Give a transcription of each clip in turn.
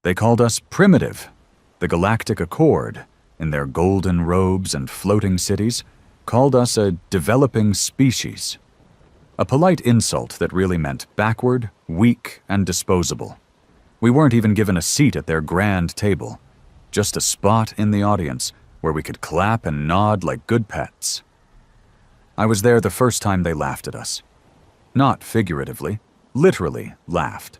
They called us primitive. The Galactic Accord, in their golden robes and floating cities, called us a developing species. A polite insult that really meant backward, weak, and disposable. We weren't even given a seat at their grand table, just a spot in the audience where we could clap and nod like good pets. I was there the first time they laughed at us. Not figuratively, literally laughed.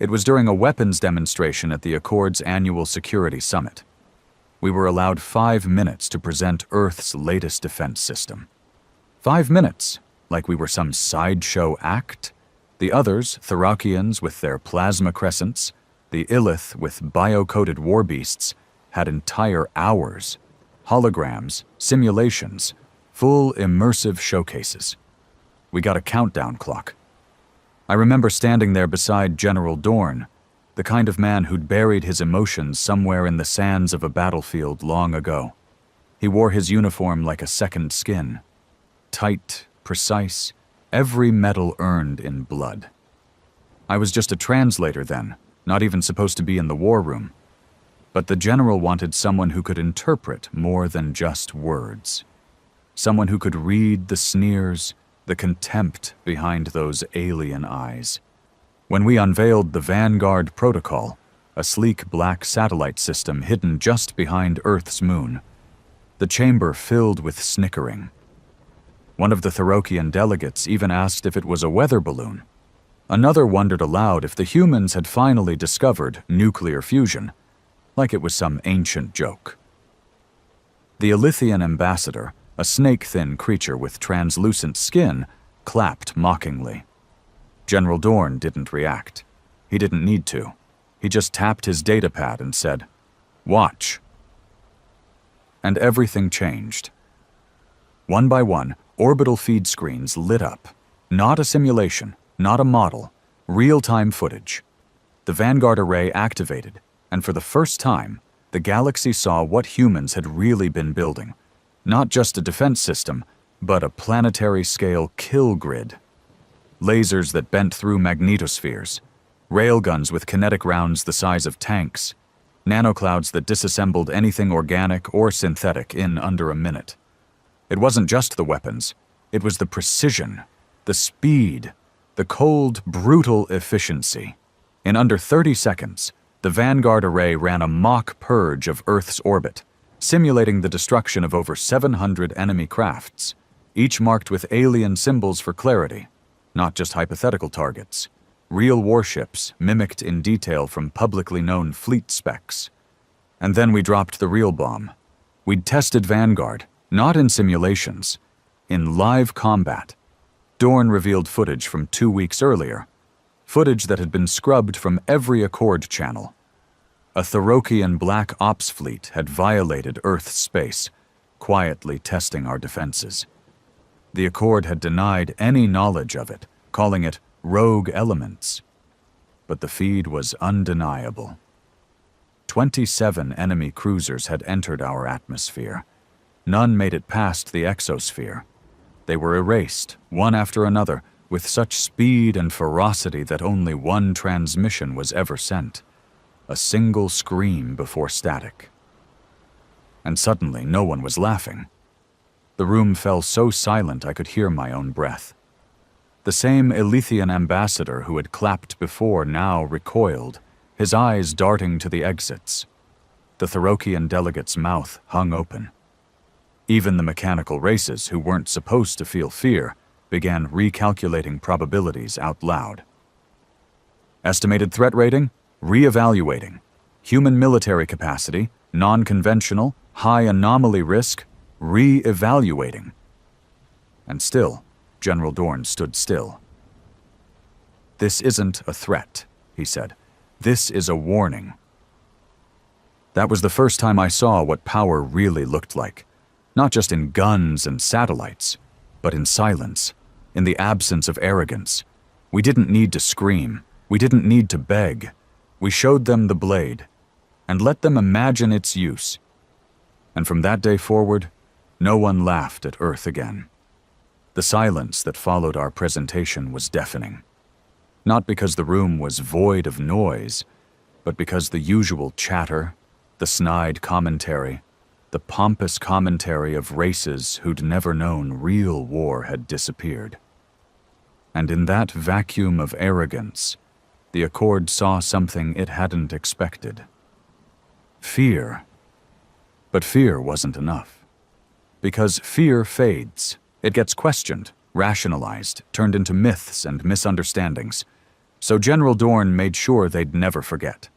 It was during a weapons demonstration at the Accord's annual security summit. We were allowed 5 minutes to present Earth's latest defense system. 5 minutes, like we were some sideshow act. The others, Therakians with their plasma crescents, the Illith with bio-coded war beasts, had entire hours, holograms, simulations, full immersive showcases. We got a countdown clock. I remember standing there beside General Dorn, the kind of man who'd buried his emotions somewhere in the sands of a battlefield long ago. He wore his uniform like a second skin. Tight, precise, every metal earned in blood. I was just a translator then, not even supposed to be in the war room. But the general wanted someone who could interpret more than just words. Someone who could read the sneers, the contempt behind those alien eyes. When we unveiled the Vanguard Protocol, a sleek black satellite system hidden just behind Earth's moon, the chamber filled with snickering. One of the Therakian delegates even asked if it was a weather balloon. Another wondered aloud if the humans had finally discovered nuclear fusion, like it was some ancient joke. The Illithian ambassador, a snake-thin creature with translucent skin, clapped mockingly. General Dorn didn't react. He didn't need to. He just tapped his datapad and said, "Watch." And everything changed. One by one, orbital feed screens lit up. Not a simulation, not a model, real-time footage. The Vanguard array activated, and for the first time, the galaxy saw what humans had really been building. Not just a defense system, but a planetary-scale kill grid. Lasers that bent through magnetospheres, railguns with kinetic rounds the size of tanks, nanoclouds that disassembled anything organic or synthetic in under a minute. It wasn't just the weapons, it was the precision, the speed, the cold, brutal efficiency. In under 30 seconds, the Vanguard array ran a mock purge of Earth's orbit, simulating the destruction of over 700 enemy crafts, each marked with alien symbols for clarity, not just hypothetical targets, real warships mimicked in detail from publicly known fleet specs. And then we dropped the real bomb. We'd tested Vanguard, not in simulations, in live combat. Dorn revealed footage from 2 weeks earlier, footage that had been scrubbed from every Accord channel. A Therakian Black Ops fleet had violated Earth's space, quietly testing our defenses. The Accord had denied any knowledge of it, calling it rogue elements. But the feed was undeniable. 27 enemy cruisers had entered our atmosphere. None made it past the exosphere. They were erased, one after another, with such speed and ferocity that only one transmission was ever sent. A single scream before static. And suddenly no one was laughing. The room fell so silent I could hear my own breath. The same Illithian ambassador who had clapped before now recoiled, his eyes darting to the exits. The Therakian delegate's mouth hung open. Even the mechanical races who weren't supposed to feel fear began recalculating probabilities out loud. Estimated threat rating? Re-evaluating. Human military capacity, non-conventional, high anomaly risk, re-evaluating. And still, General Dorn stood still. "This isn't a threat," he said. "This is a warning." That was the first time I saw what power really looked like. Not just in guns and satellites, but in silence, in the absence of arrogance. We didn't need to scream. We didn't need to beg. We showed them the blade, and let them imagine its use. And from that day forward, no one laughed at Earth again. The silence that followed our presentation was deafening. Not because the room was void of noise, but because the usual chatter, the snide commentary, the pompous commentary of races who'd never known real war had disappeared. And in that vacuum of arrogance, the Accord saw something it hadn't expected. Fear. But fear wasn't enough. Because fear fades. It gets questioned, rationalized, turned into myths and misunderstandings. So General Dorn made sure they'd never forget.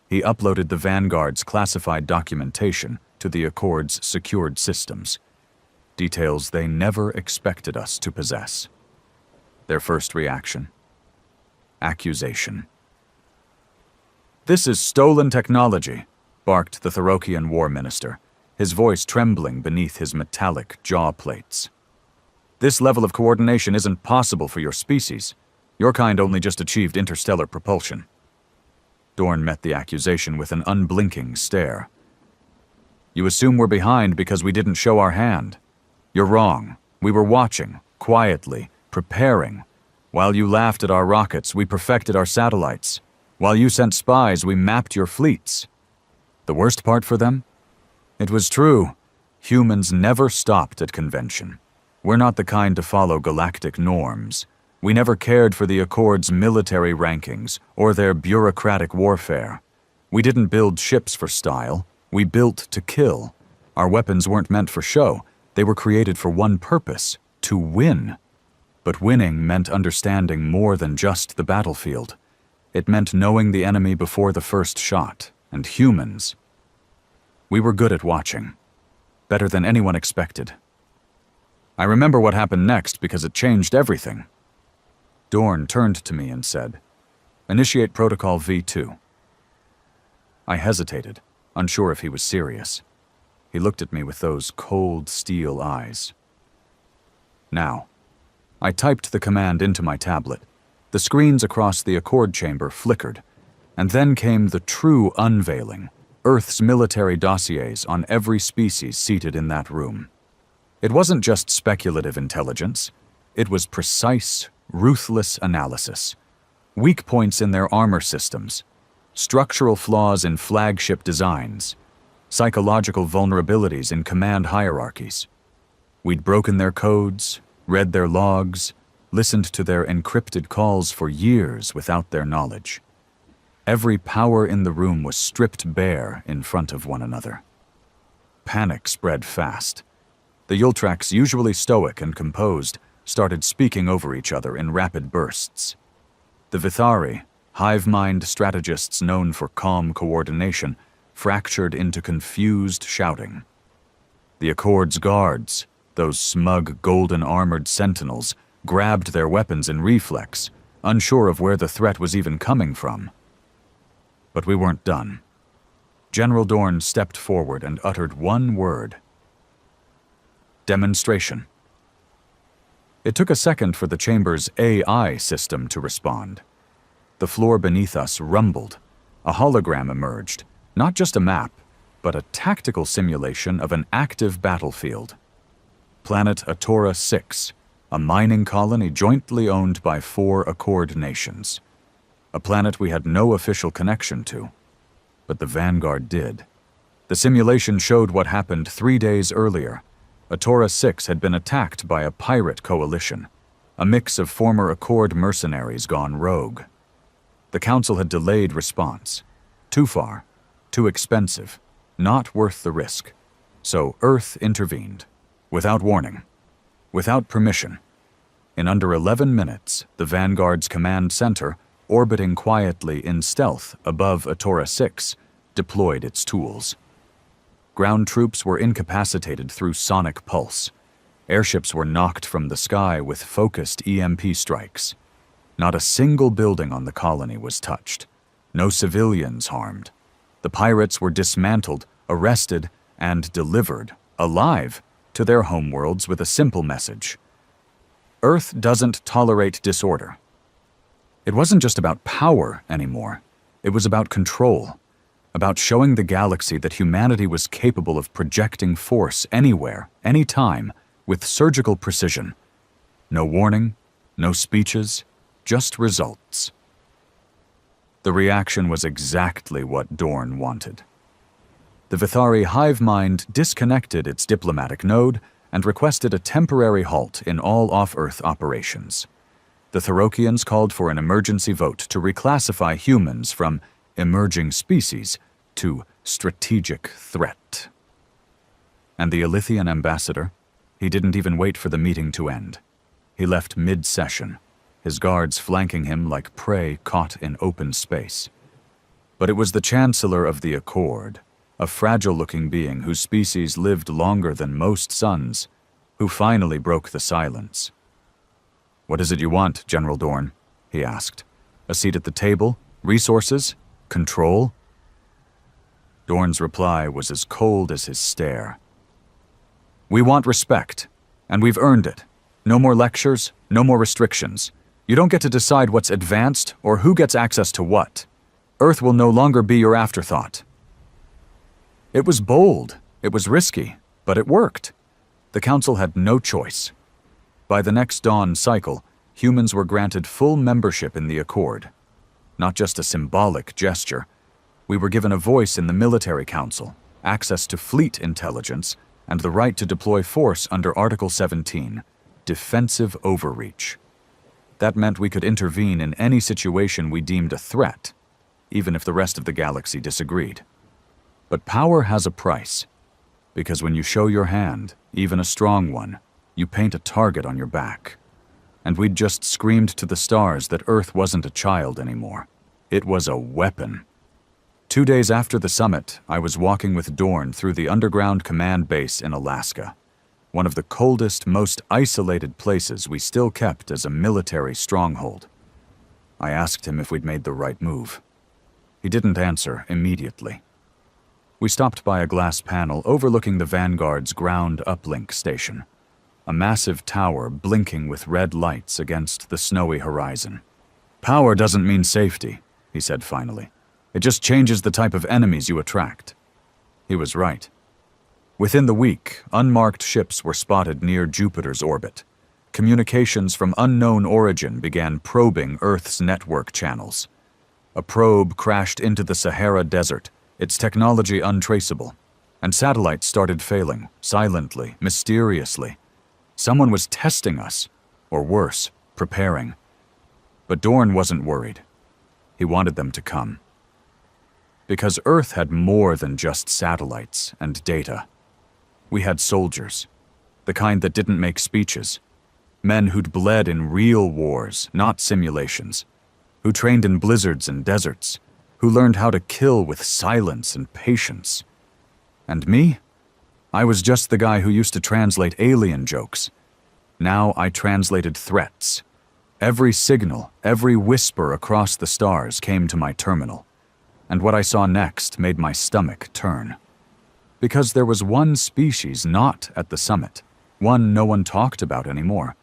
He uploaded the Vanguard's classified documentation to the Accord's secured systems, details they never expected us to possess. Their first reaction: accusation. "This is stolen technology," barked the Thorokian War Minister, his voice trembling beneath his metallic jaw plates. "This level of coordination isn't possible for your species. Your kind only just achieved interstellar propulsion." Dorn met the accusation with an unblinking stare. "You assume we're behind because we didn't show our hand. You're wrong. We were watching, quietly, preparing. While you laughed at our rockets, we perfected our satellites. While you sent spies, we mapped your fleets. The worst part for them? It was true. Humans never stopped at convention. We're not the kind to follow galactic norms. We never cared for the Accord's military rankings or their bureaucratic warfare. We didn't build ships for style. We built to kill. Our weapons weren't meant for show. They were created for one purpose: to win. But winning meant understanding more than just the battlefield. It meant knowing the enemy before the first shot, and humans. We were good at watching. Better than anyone expected. I remember what happened next because it changed everything." Dorn turned to me and said, "Initiate Protocol V2. I hesitated, unsure if he was serious. He looked at me with those cold steel eyes. "Now." I typed the command into my tablet. The screens across the Accord chamber flickered, and then came the true unveiling: Earth's military dossiers on every species seated in that room. It wasn't just speculative intelligence. It was precise, ruthless analysis. Weak points in their armor systems, structural flaws in flagship designs, psychological vulnerabilities in command hierarchies. We'd broken their codes, read their logs, listened to their encrypted calls for years without their knowledge. Every power in the room was stripped bare in front of one another. Panic spread fast. The Yultrax, usually stoic and composed, started speaking over each other in rapid bursts. The Vithari, hive-mind strategists known for calm coordination, fractured into confused shouting. The Accord's guards, those smug, golden-armored sentinels, grabbed their weapons in reflex, unsure of where the threat was even coming from. But we weren't done. General Dorn stepped forward and uttered one word: demonstration. It took a second for the chamber's AI system to respond. The floor beneath us rumbled. A hologram emerged, not just a map, but a tactical simulation of an active battlefield. Planet Atora 6, a mining colony jointly owned by 4 Accord nations. A planet we had no official connection to, but the Vanguard did. The simulation showed what happened 3 days earlier. Atora 6 had been attacked by a pirate coalition, a mix of former Accord mercenaries gone rogue. The Council had delayed response. Too far, too expensive, not worth the risk. So Earth intervened, without warning, without permission. In under 11 minutes, the Vanguard's command center, orbiting quietly in stealth above Atora 6, deployed its tools. Ground troops were incapacitated through sonic pulse. Airships were knocked from the sky with focused EMP strikes. Not a single building on the colony was touched. No civilians harmed. The pirates were dismantled, arrested, and delivered, alive, to their homeworlds with a simple message: Earth doesn't tolerate disorder. It wasn't just about power anymore. It was about control, about showing the galaxy that humanity was capable of projecting force anywhere, anytime, with surgical precision. No warning, no speeches, just results. The reaction was exactly what Dorn wanted. The Vithari hive mind disconnected its diplomatic node and requested a temporary halt in all off-Earth operations. The Tharokians called for an emergency vote to reclassify humans from emerging species to strategic threat. And the Elythian ambassador? He didn't even wait for the meeting to end. He left mid-session, his guards flanking him like prey caught in open space. But it was the Chancellor of the Accord, a fragile-looking being whose species lived longer than most suns, who finally broke the silence. "What is it you want, General Dorn?" he asked. "A seat at the table? Resources? Control?" Dorn's reply was as cold as his stare. "We want respect, and we've earned it. No more lectures, no more restrictions. You don't get to decide what's advanced or who gets access to what. Earth will no longer be your afterthought." It was bold, it was risky, but it worked. The Council had no choice. By the next dawn cycle, humans were granted full membership in the Accord. Not just a symbolic gesture. We were given a voice in the Military Council, access to fleet intelligence, and the right to deploy force under Article 17, defensive overreach. That meant we could intervene in any situation we deemed a threat, even if the rest of the galaxy disagreed. But power has a price, because when you show your hand, even a strong one, you paint a target on your back. And we'd just screamed to the stars that Earth wasn't a child anymore. It was a weapon. 2 days after the summit, I was walking with Dorn through the underground command base in Alaska, one of the coldest, most isolated places we still kept as a military stronghold. I asked him if we'd made the right move. He didn't answer immediately. We stopped by a glass panel overlooking the Vanguard's ground uplink station, a massive tower blinking with red lights against the snowy horizon. "Power doesn't mean safety," he said finally. "It just changes the type of enemies you attract." He was right. Within the week, unmarked ships were spotted near Jupiter's orbit. Communications from unknown origin began probing Earth's network channels. A probe crashed into the Sahara Desert, its technology untraceable, and satellites started failing, silently, mysteriously. Someone was testing us, or worse, preparing. But Dorn wasn't worried. He wanted them to come. Because Earth had more than just satellites and data. We had soldiers, the kind that didn't make speeches, men who'd bled in real wars, not simulations, who trained in blizzards and deserts, who learned how to kill with silence and patience. And me? I was just the guy who used to translate alien jokes. Now I translated threats. Every signal, every whisper across the stars came to my terminal, and what I saw next made my stomach turn. Because there was one species not at the summit, one no one talked about anymore,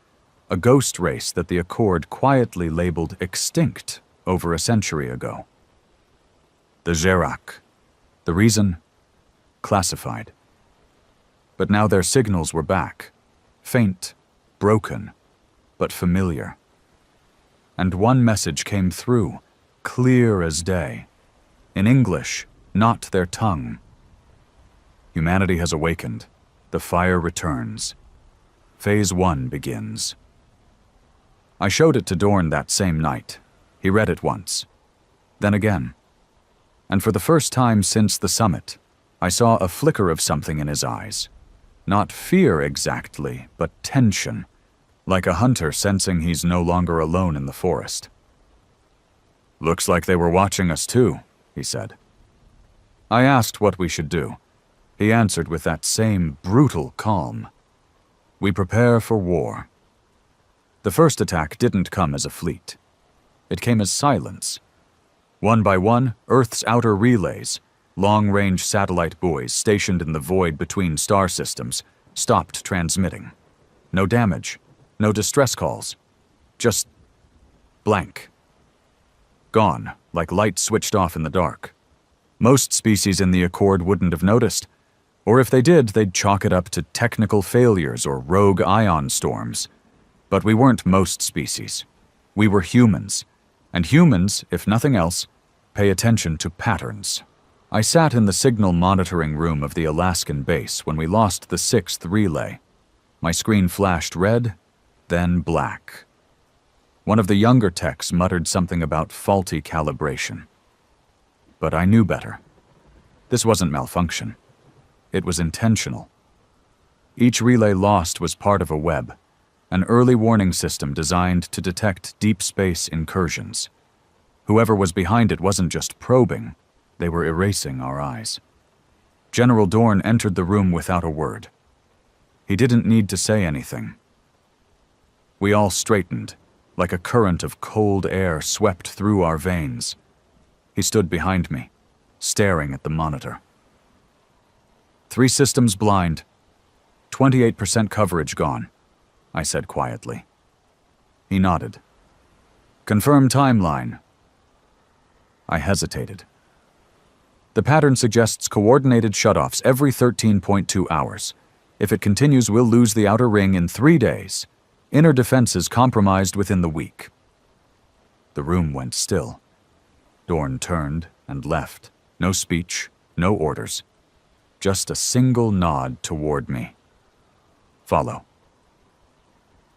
a ghost race that the Accord quietly labeled extinct over a century ago. The Gerak. The reason? Classified. But now their signals were back. Faint, broken, but familiar. And one message came through, clear as day. In English, not their tongue. Humanity has awakened. The fire returns. Phase 1 begins. I showed it to Dorn that same night. He read it once. Then again. And for the first time since the summit, I saw a flicker of something in his eyes. Not fear exactly, but tension, like a hunter sensing he's no longer alone in the forest. "Looks like they were watching us too," he said. I asked what we should do. He answered with that same brutal calm. "We prepare for war." The first attack didn't come as a fleet. It came as silence. One by one, Earth's outer relays, long-range satellite buoys stationed in the void between star systems, stopped transmitting. No damage, no distress calls, just blank. Gone, like light switched off in the dark. Most species in the Accord wouldn't have noticed, or if they did, they'd chalk it up to technical failures or rogue ion storms. But we weren't most species. We were humans, and humans, if nothing else, pay attention to patterns. I sat in the signal monitoring room of the Alaskan base when we lost the 6th relay. My screen flashed red, then black. One of the younger techs muttered something about faulty calibration. But I knew better. This wasn't malfunction. It was intentional. Each relay lost was part of a web, an early warning system designed to detect deep space incursions. Whoever was behind it wasn't just probing, they were erasing our eyes. General Dorn entered the room without a word. He didn't need to say anything. We all straightened, like a current of cold air swept through our veins. He stood behind me, staring at the monitor. 3 systems blind, 28% coverage gone, I said quietly. He nodded. Confirm timeline. I hesitated. The pattern suggests coordinated shutoffs every 13.2 hours. If it continues, we'll lose the outer ring in 3 days. Inner defenses compromised within the week. The room went still. Dorn turned and left. No speech, no orders. Just a single nod toward me. Follow.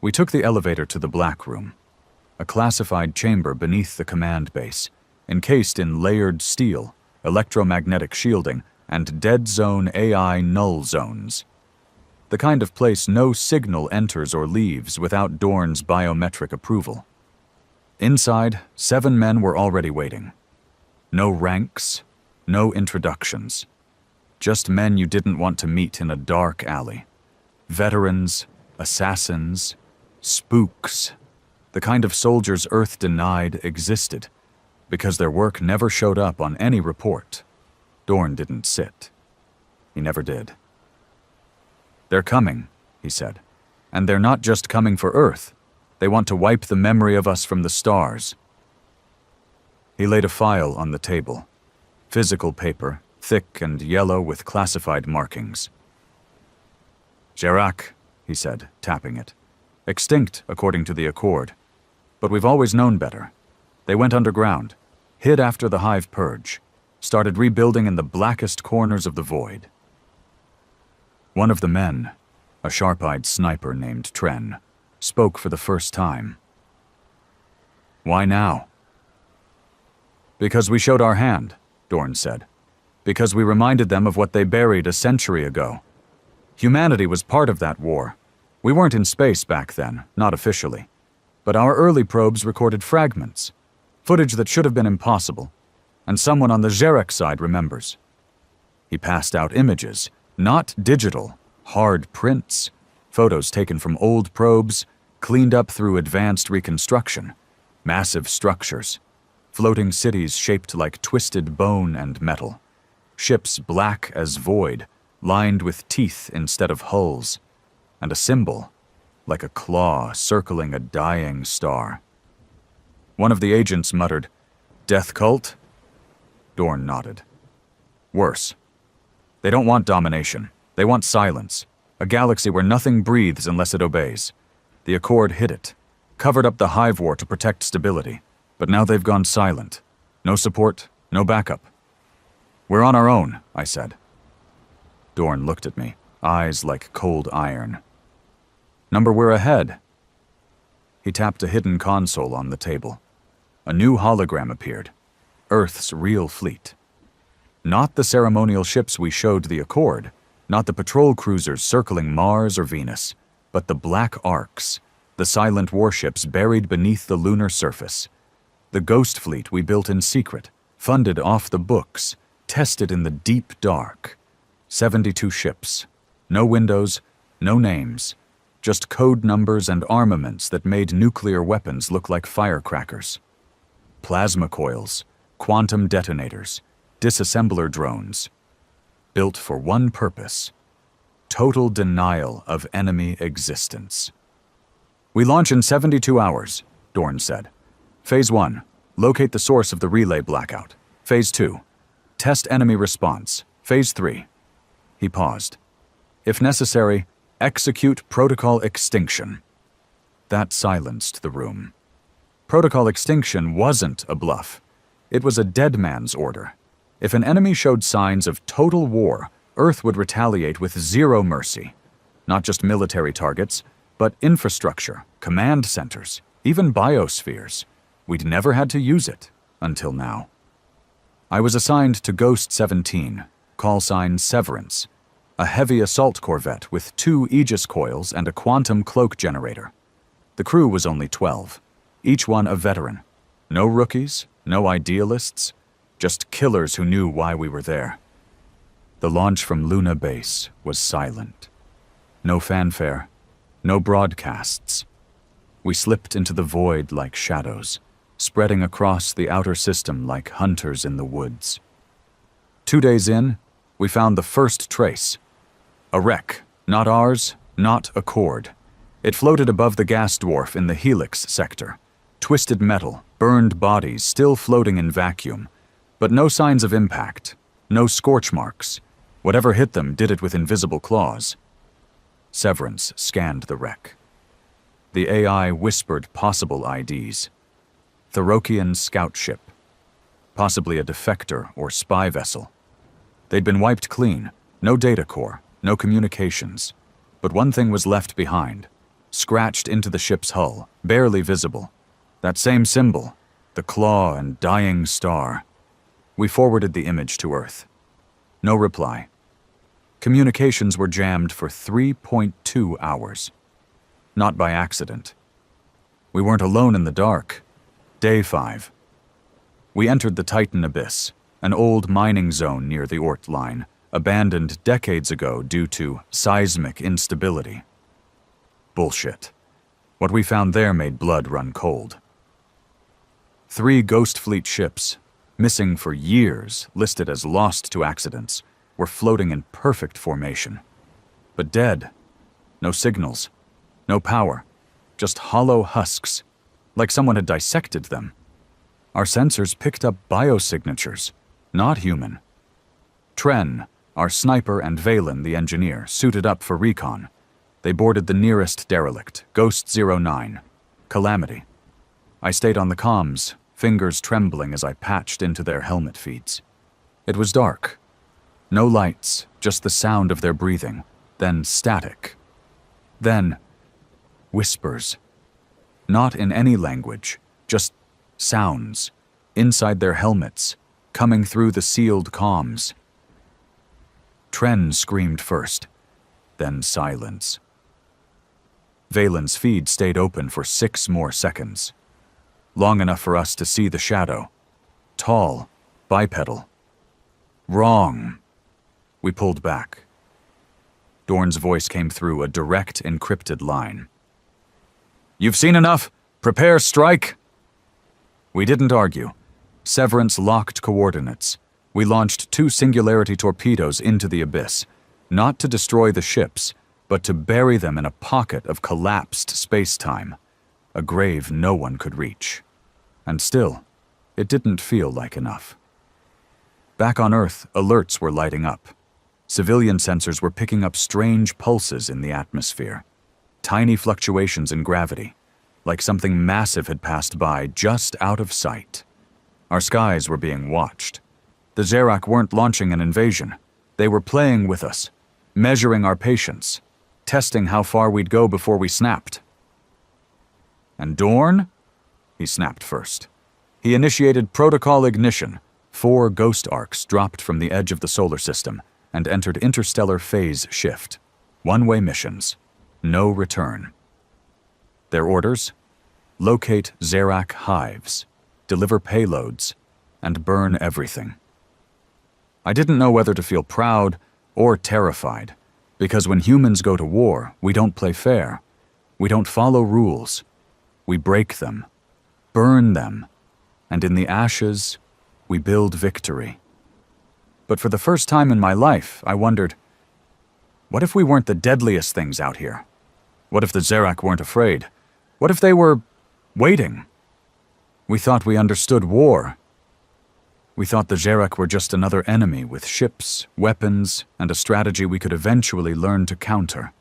We took the elevator to the black room, a classified chamber beneath the command base, encased in layered steel, electromagnetic shielding, and dead zone AI null zones. The kind of place no signal enters or leaves without Dorn's biometric approval. Inside, 7 men were already waiting. No ranks, no introductions. Just men you didn't want to meet in a dark alley. Veterans, assassins, spooks. The kind of soldiers Earth denied existed, because their work never showed up on any report. Dorn didn't sit. He never did. They're coming, he said. And they're not just coming for Earth. They want to wipe the memory of us from the stars. He laid a file on the table. Physical paper, thick and yellow with classified markings. Gerak, he said, tapping it. Extinct, according to the Accord. But we've always known better. They went underground, hid after the Hive purge, started rebuilding in the blackest corners of the void. One of the men, a sharp-eyed sniper named Terran, spoke for the first time. Why now? Because we showed our hand, Dorn said. Because we reminded them of what they buried a century ago. Humanity was part of that war. We weren't in space back then, not officially. But our early probes recorded fragments, footage that should have been impossible, and someone on the Gerak side remembers. He passed out images, not digital, hard prints, photos taken from old probes, cleaned up through advanced reconstruction, massive structures, floating cities shaped like twisted bone and metal, ships black as void, lined with teeth instead of hulls, and a symbol, like a claw circling a dying star. One of the agents muttered, "Death cult?" Dorn nodded. Worse. They don't want domination. They want silence. A galaxy where nothing breathes unless it obeys. The Accord hid it, covered up the Hive War to protect stability. But now they've gone silent. No support, no backup. We're on our own, I said. Dorn looked at me, eyes like cold iron. Number we're ahead. He tapped a hidden console on the table. A new hologram appeared. Earth's real fleet. Not the ceremonial ships we showed the Accord, not the patrol cruisers circling Mars or Venus, but the Black Arks, the silent warships buried beneath the lunar surface. The ghost fleet we built in secret, funded off the books, tested in the deep dark. 72 ships. No windows, no names. Just code numbers and armaments that made nuclear weapons look like firecrackers. Plasma coils, quantum detonators, disassembler drones. Built for one purpose: total denial of enemy existence. We launch in 72 hours, Dorn said. Phase 1, locate the source of the relay blackout. Phase 2, test enemy response. Phase 3. He paused. If necessary, execute protocol extinction. That silenced the room. Protocol extinction wasn't a bluff. It was a dead man's order. If an enemy showed signs of total war, Earth would retaliate with zero mercy. Not just military targets, but infrastructure, command centers, even biospheres. We'd never had to use it, until now. I was assigned to Ghost 17, call sign Severance, a heavy assault corvette with 2 Aegis coils and a quantum cloak generator. The crew was only 12, each one a veteran. No rookies, no idealists, just killers who knew why we were there. The launch from Luna Base was silent. No fanfare, no broadcasts. We slipped into the void like shadows, spreading across the outer system like hunters in the woods. 2 days in, we found the first trace. A wreck, not ours, not Accord. It floated above the gas dwarf in the Helix sector. Twisted metal, burned bodies still floating in vacuum, but no signs of impact, no scorch marks. Whatever hit them did it with invisible claws. Severance scanned the wreck. The AI whispered possible IDs. Thorokian scout ship. Possibly a defector or spy vessel. They'd been wiped clean, no data core, no communications. But one thing was left behind, scratched into the ship's hull, barely visible. That same symbol, the claw and dying star. We forwarded the image to Earth. No reply. Communications were jammed for 3.2 hours. Not by accident. We weren't alone in the dark. Day 5. We entered the Titan Abyss, an old mining zone near the Oort line, abandoned decades ago due to seismic instability. Bullshit. What we found there made blood run cold. 3 Ghost Fleet ships, missing for years, listed as lost to accidents, were floating in perfect formation. But dead. No signals. No power. Just hollow husks, like someone had dissected them. Our sensors picked up biosignatures, not human. Terran, our sniper, and Valen, the engineer, suited up for recon. They boarded the nearest derelict, Ghost 09, Calamity. I stayed on the comms, fingers trembling as I patched into their helmet feeds. It was dark. No lights, just the sound of their breathing, then static. Then, whispers. Not in any language, just sounds, inside their helmets, coming through the sealed comms. Terran screamed first, then silence. Valen's feed stayed open for 6 more seconds. Long enough for us to see the shadow. Tall, bipedal. Wrong. We pulled back. Dorn's voice came through a direct, encrypted line. "You've seen enough. Prepare strike." We didn't argue. Severance locked coordinates. We launched 2 singularity torpedoes into the abyss, not to destroy the ships, but to bury them in a pocket of collapsed space-time, a grave no one could reach. And still, it didn't feel like enough. Back on Earth, alerts were lighting up. Civilian sensors were picking up strange pulses in the atmosphere, tiny fluctuations in gravity, like something massive had passed by just out of sight. Our skies were being watched. The Zerak weren't launching an invasion. They were playing with us, measuring our patience, testing how far we'd go before we snapped. And Dorn? He snapped first. He initiated protocol ignition. 4 ghost arcs dropped from the edge of the solar system and entered interstellar phase shift. One-way missions. No return. Their orders? Locate Zerak hives, deliver payloads, and burn everything. I didn't know whether to feel proud or terrified, because when humans go to war, we don't play fair. We don't follow rules. We break them, burn them, and in the ashes, we build victory. But for the first time in my life, I wondered, what if we weren't the deadliest things out here? What if the Zerak weren't afraid? What if they were waiting? We thought we understood war. We thought the Zerak were just another enemy with ships, weapons, and a strategy we could eventually learn to counter.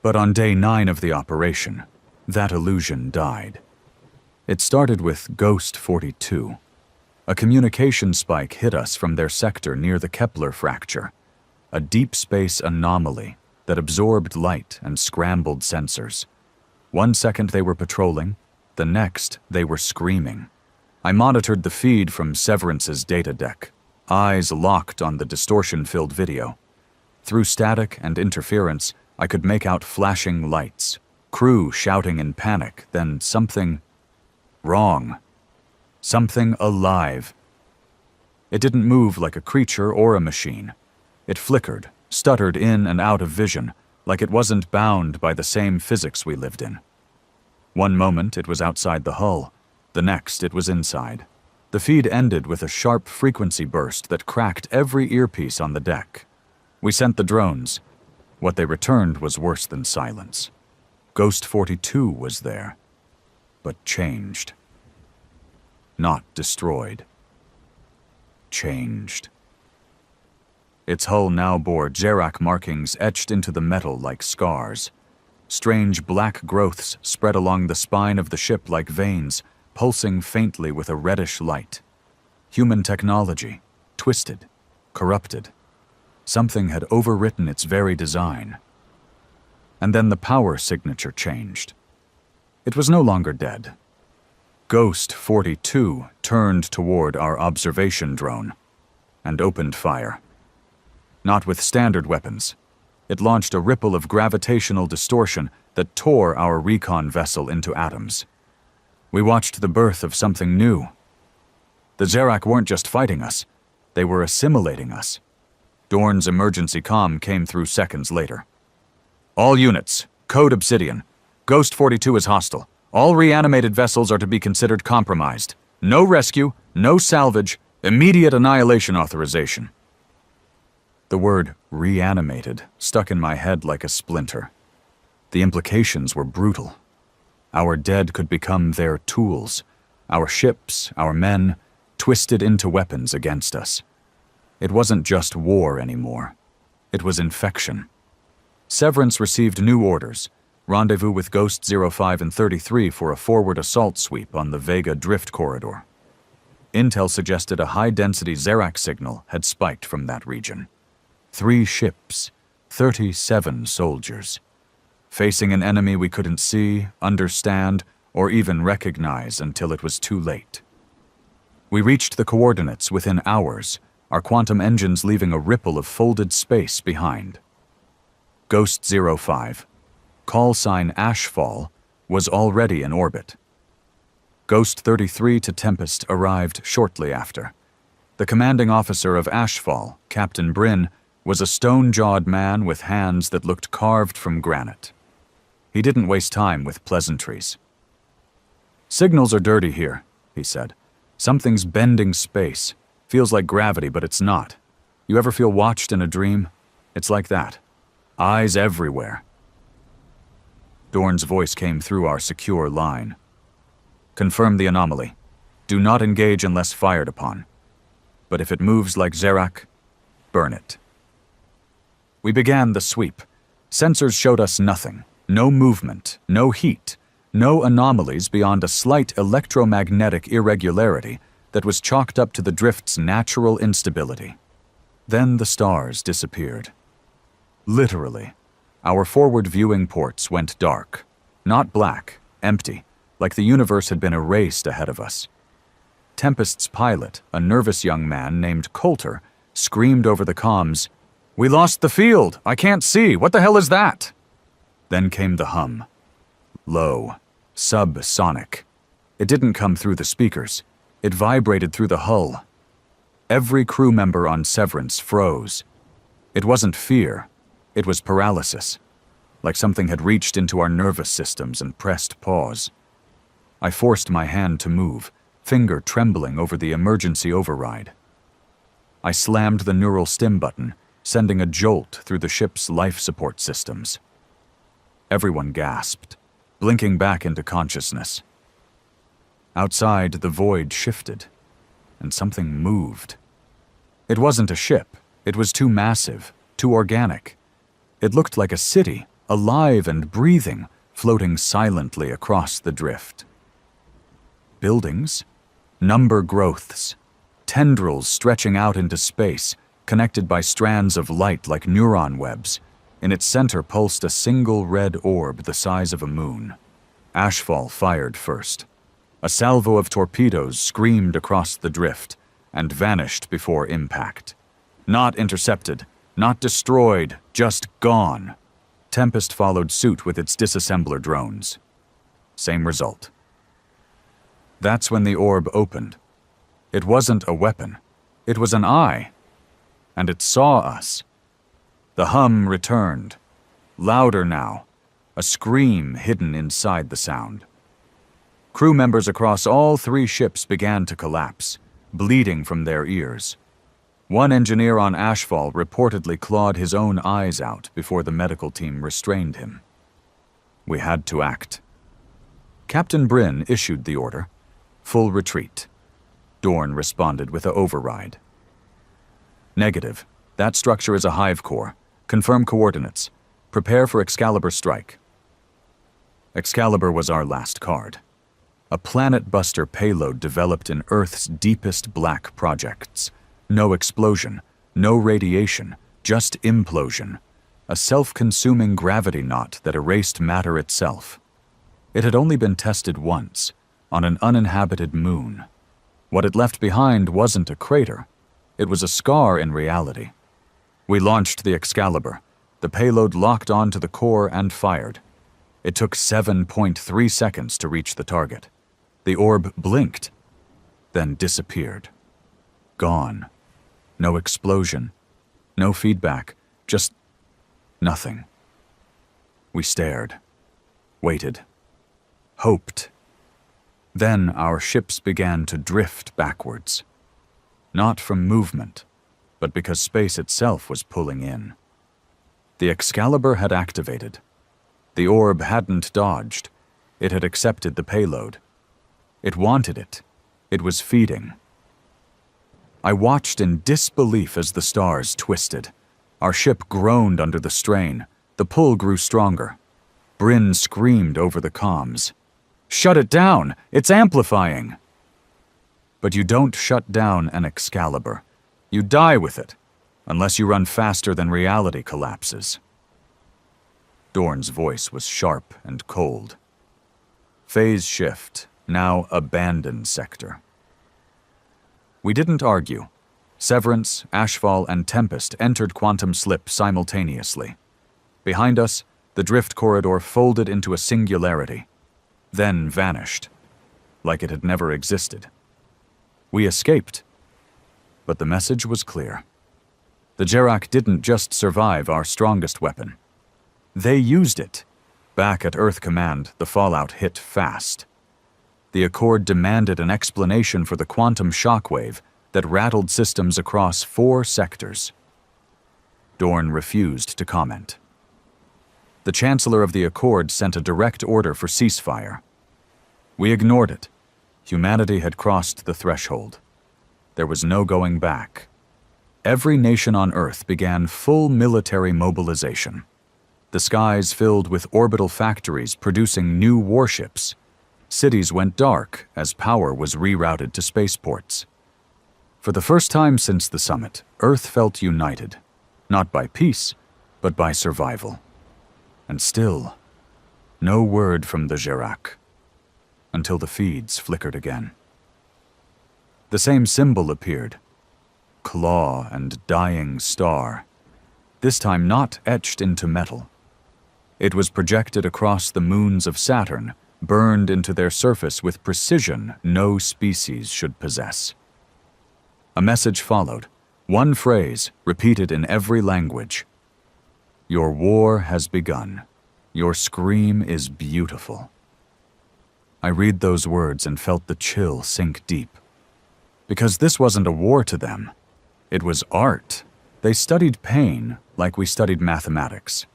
But on day 9 of the operation, that illusion died. It started with Ghost 42, A communication spike hit us from their sector near the Kepler fracture, a deep space anomaly that absorbed light and scrambled sensors. 1 second they were patrolling, the next they were screaming. I monitored the feed from Severance's data deck, eyes locked on the distortion-filled video. Through static and interference, I could make out flashing lights, crew shouting in panic, then something wrong. Something alive. It didn't move like a creature or a machine. It flickered, stuttered in and out of vision, like it wasn't bound by the same physics we lived in. One moment it was outside the hull, the next it was inside. The feed ended with a sharp frequency burst that cracked every earpiece on the deck. We sent the drones. What they returned was worse than silence. Ghost 42 was there, but changed. Not destroyed. Changed. Its hull now bore Zerak markings etched into the metal like scars. Strange black growths spread along the spine of the ship like veins, pulsing faintly with a reddish light. Human technology, twisted, corrupted. Something had overwritten its very design. And then the power signature changed. It was no longer dead. Ghost 42 turned toward our observation drone and opened fire. Not with standard weapons. It launched a ripple of gravitational distortion that tore our recon vessel into atoms. We watched the birth of something new. The Zerak weren't just fighting us, they were assimilating us. Dorn's emergency comm came through seconds later. All units, code Obsidian. Ghost 42 is hostile. All reanimated vessels are to be considered compromised. No rescue, no salvage, immediate annihilation authorization. The word reanimated stuck in my head like a splinter. The implications were brutal. Our dead could become their tools, our ships, our men, twisted into weapons against us. It wasn't just war anymore. It was infection. Severance received new orders. Rendezvous with Ghost 05 and 33 for a forward assault sweep on the Vega Drift Corridor. Intel suggested a high-density Zerak signal had spiked from that region. 3 ships, 37 soldiers. Facing an enemy we couldn't see, understand, or even recognize until it was too late. We reached the coordinates within hours, our quantum engines leaving a ripple of folded space behind. Ghost 05, call sign Ashfall, was already in orbit. Ghost 33 to Tempest arrived shortly after. The commanding officer of Ashfall, Captain Bryn, was a stone-jawed man with hands that looked carved from granite. He didn't waste time with pleasantries. "Signals are dirty here," he said. "Something's bending space. Feels like gravity, but it's not. You ever feel watched in a dream? It's like that. Eyes everywhere." Dorn's voice came through our secure line. "Confirm the anomaly. Do not engage unless fired upon. But if it moves like Zerak, burn it." We began the sweep. Sensors showed us nothing. No movement, no heat, no anomalies beyond a slight electromagnetic irregularity that was chalked up to the drift's natural instability. Then the stars disappeared. Literally, our forward viewing ports went dark. Not black, empty, like the universe had been erased ahead of us. Tempest's pilot, a nervous young man named Coulter, screamed over the comms, "We lost the field! I can't see! What the hell is that?" Then came the hum. Low, subsonic. It didn't come through the speakers. It vibrated through the hull. Every crew member on Severance froze. It wasn't fear. It was paralysis. Like something had reached into our nervous systems and pressed pause. I forced my hand to move, finger trembling over the emergency override. I slammed the neural stim button, sending a jolt through the ship's life support systems. Everyone gasped, blinking back into consciousness. Outside, the void shifted, and something moved. It wasn't a ship. It was too massive, too organic. It looked like a city, alive and breathing, floating silently across the drift. Buildings, number growths, tendrils stretching out into space, connected by strands of light like neuron webs. In its center pulsed a single red orb the size of a moon. Ashfall fired first. A salvo of torpedoes screamed across the drift and vanished before impact. Not intercepted, not destroyed, just gone. Tempest followed suit with its disassembler drones. Same result. That's when the orb opened. It wasn't a weapon. It was an eye. And it saw us. The hum returned. Louder now. A scream hidden inside the sound. Crew members across all 3 ships began to collapse, bleeding from their ears. One engineer on Ashfall reportedly clawed his own eyes out before the medical team restrained him. We had to act. Captain Bryn issued the order. Full retreat. Dorn responded with an override. Negative. That structure is a hive core. Confirm coordinates. Prepare for Excalibur strike. Excalibur was our last card. A planet-buster payload developed in Earth's deepest black projects. No explosion, no radiation, just implosion. A self-consuming gravity knot that erased matter itself. It had only been tested once, on an uninhabited moon. What it left behind wasn't a crater. It was a scar in reality. We launched the Excalibur. The payload locked onto the core and fired. It took 7.3 seconds to reach the target. The orb blinked, then disappeared. Gone. No explosion. No feedback. Just nothing. We stared. Waited. Hoped. Then our ships began to drift backwards. Not from movement, but because space itself was pulling in. The Excalibur had activated. The orb hadn't dodged. It had accepted the payload. It wanted it. It was feeding. I watched in disbelief as the stars twisted. Our ship groaned under the strain. The pull grew stronger. Bryn screamed over the comms. "Shut it down! It's amplifying!" But you don't shut down an Excalibur. You die with it, unless you run faster than reality collapses. Dorn's voice was sharp and cold. Phase shift, now abandoned sector. We didn't argue. Severance, Ashfall, and Tempest entered quantum slip simultaneously. Behind us, the drift corridor folded into a singularity, then vanished, like it had never existed. We escaped, but the message was clear. The Jerak didn't just survive our strongest weapon. They used it. Back at Earth Command, the fallout hit fast. The Accord demanded an explanation for the quantum shockwave that rattled systems across 4 sectors. Dorn refused to comment. The Chancellor of the Accord sent a direct order for ceasefire. We ignored it. Humanity had crossed the threshold. There was no going back. Every nation on Earth began full military mobilization. The skies filled with orbital factories producing new warships. Cities went dark as power was rerouted to spaceports. For the first time since the summit, Earth felt united, not by peace, but by survival. And still, no word from the Jerak, until the feeds flickered again. The same symbol appeared, claw and dying star, this time not etched into metal. It was projected across the moons of Saturn, burned into their surface with precision no species should possess. A message followed, one phrase repeated in every language. Your war has begun. Your scream is beautiful. I read those words and felt the chill sink deep. Because this wasn't a war to them. It was art. They studied pain like we studied mathematics.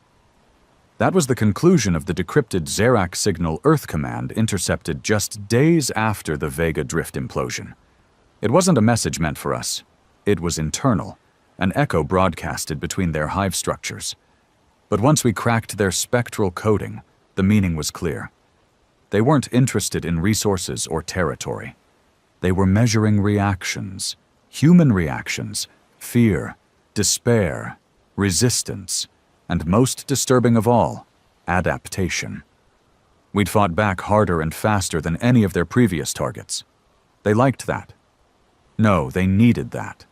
That was the conclusion of the decrypted Zerak signal Earth Command intercepted just days after the Vega drift implosion. It wasn't a message meant for us. It was internal, an echo broadcasted between their hive structures. But once we cracked their spectral coding, the meaning was clear. They weren't interested in resources or territory. They were measuring reactions, Human reactions, fear, despair, resistance, and most disturbing of all, adaptation. We'd fought back harder and faster than any of their previous targets. They liked that. No, they needed that.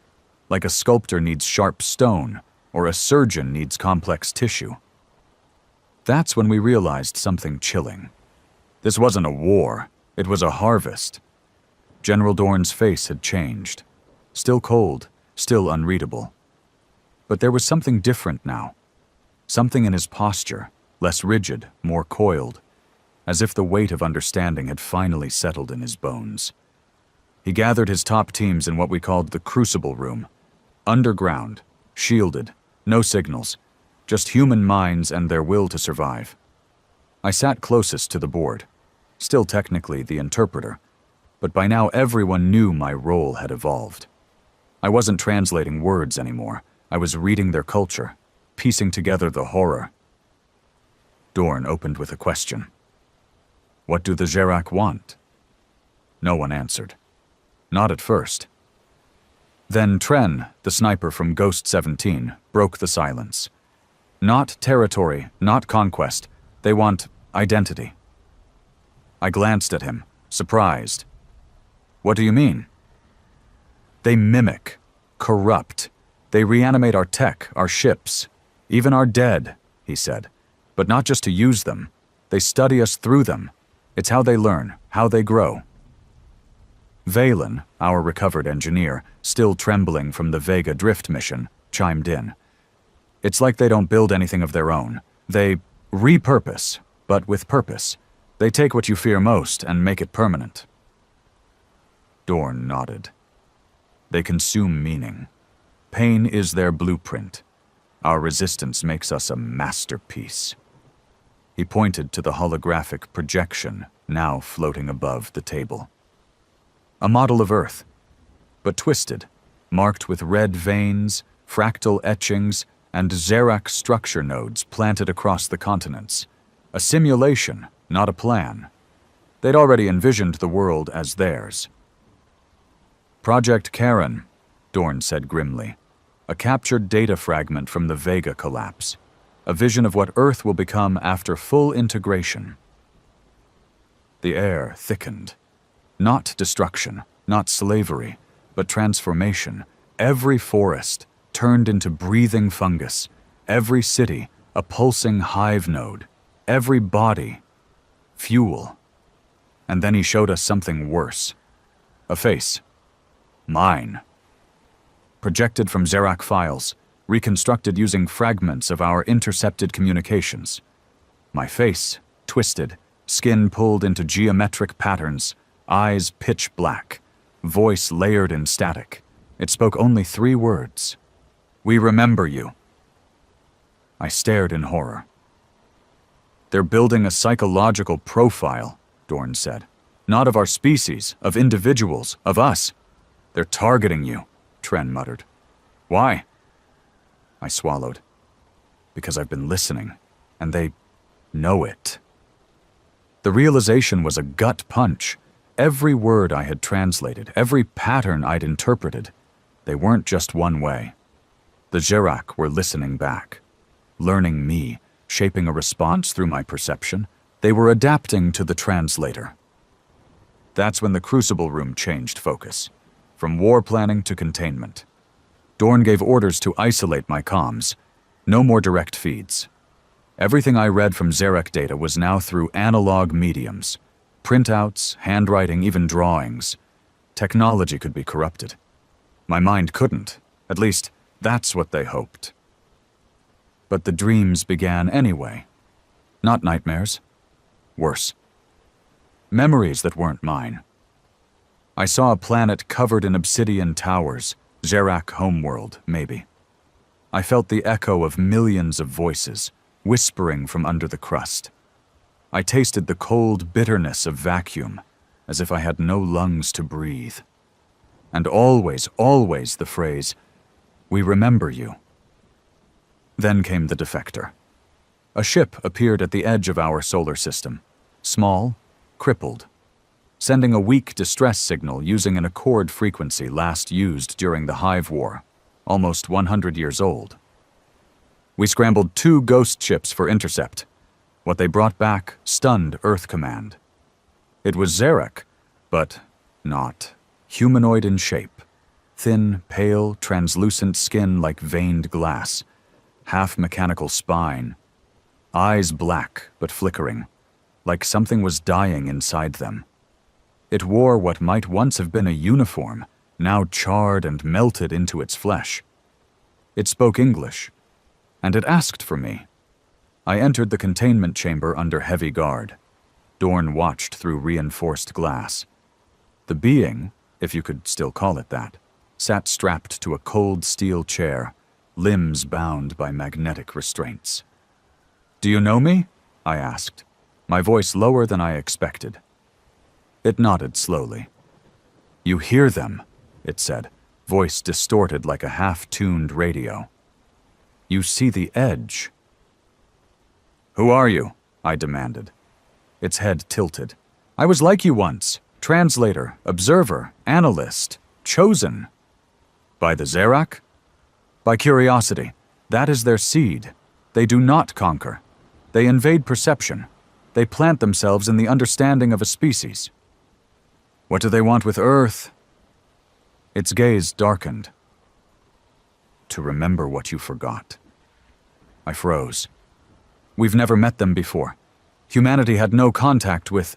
Like a sculptor needs sharp stone, or a surgeon needs complex tissue. That's when we realized something chilling. This wasn't a war, it was a harvest. General Dorn's face had changed. Still cold, still unreadable. But there was something different now. Something in his posture, less rigid, more coiled, as if the weight of understanding had finally settled in his bones. He gathered his top teams in what we called the Crucible Room. Underground, shielded, no signals, just human minds and their will to survive. I sat closest to the board, still technically the interpreter, but by now everyone knew my role had evolved. I wasn't translating words anymore. I was reading their culture, piecing together the horror. Dorn opened with a question. What do the Xerac want? No one answered. Not at first. Then Tren, the sniper from Ghost 17, broke the silence. Not territory, not conquest. They want identity. I glanced at him, surprised. What do you mean? They mimic, corrupt. They reanimate our tech, our ships, even our dead, he said. But not just to use them. They study us through them. It's how they learn, how they grow. Valen, our recovered engineer, still trembling from the Vega drift mission, chimed in. It's like they don't build anything of their own. They repurpose, but with purpose. They take what you fear most and make it permanent. Dorn nodded. They consume meaning. Pain is their blueprint. Our resistance makes us a masterpiece. He pointed to the holographic projection now floating above the table. A model of Earth, but twisted, marked with red veins, fractal etchings, and Xerac structure nodes planted across the continents. A simulation, not a plan. They'd already envisioned the world as theirs. Project Karen, Dorn said grimly. A captured data fragment from the Vega collapse. A vision of what Earth will become after full integration. The air thickened. Not destruction, not slavery, but transformation. Every forest turned into breathing fungus. Every city, a pulsing hive node. Every body, fuel. And then he showed us something worse. A face. Mine. Projected from Xerac files, reconstructed using fragments of our intercepted communications. My face, twisted, skin pulled into geometric patterns, eyes pitch black, voice layered in static. It spoke only 3 words. We remember you. I stared in horror. They're building a psychological profile, Dorn said. Not of our species, of individuals, of us. They're targeting you, Tren muttered. Why? I swallowed. Because I've been listening, and they know it. The realization was a gut punch. Every word I had translated, every pattern I'd interpreted, they weren't just one way. The Xerac were listening back, learning me, shaping a response through my perception. They were adapting to the translator. That's when the Crucible Room changed focus, from war planning to containment. Dorn gave orders to isolate my comms. No more direct feeds. Everything I read from Xerac data was now through analog mediums. Printouts, handwriting, even drawings. Technology could be corrupted. My mind couldn't. At least, that's what they hoped. But the dreams began anyway. Not nightmares. Worse. Memories that weren't mine. I saw a planet covered in obsidian towers, Xerac homeworld, maybe. I felt the echo of millions of voices, whispering from under the crust. I tasted the cold bitterness of vacuum, as if I had no lungs to breathe. And always, always the phrase, "We remember you." Then came the defector. A ship appeared at the edge of our solar system, small, crippled. sending a weak distress signal using an accord frequency last used during the Hive War, almost 100 years old. We scrambled 2 ghost ships for intercept. What they brought back stunned Earth Command. It was Zarak, but not humanoid in shape. Thin, pale, translucent skin like veined glass, half-mechanical spine, eyes black but flickering, like something was dying inside them. It wore what might once have been a uniform, now charred and melted into its flesh. It spoke English, and it asked for me. I entered the containment chamber under heavy guard. Dorn watched through reinforced glass. The being, if you could still call it that, sat strapped to a cold steel chair, limbs bound by magnetic restraints. "Do you know me?" I asked, my voice lower than I expected. It nodded slowly. "You hear them," it said, voice distorted like a half-tuned radio. "You see the edge." "Who are you?" I demanded. Its head tilted. "I was like you once. Translator, observer, analyst, chosen." "By the Zarak?" "By curiosity. That is their seed. They do not conquer. They invade perception. They plant themselves in the understanding of a species." "What do they want with Earth?" Its gaze darkened. "To remember what you forgot." I froze. "We've never met them before. Humanity had no contact with—"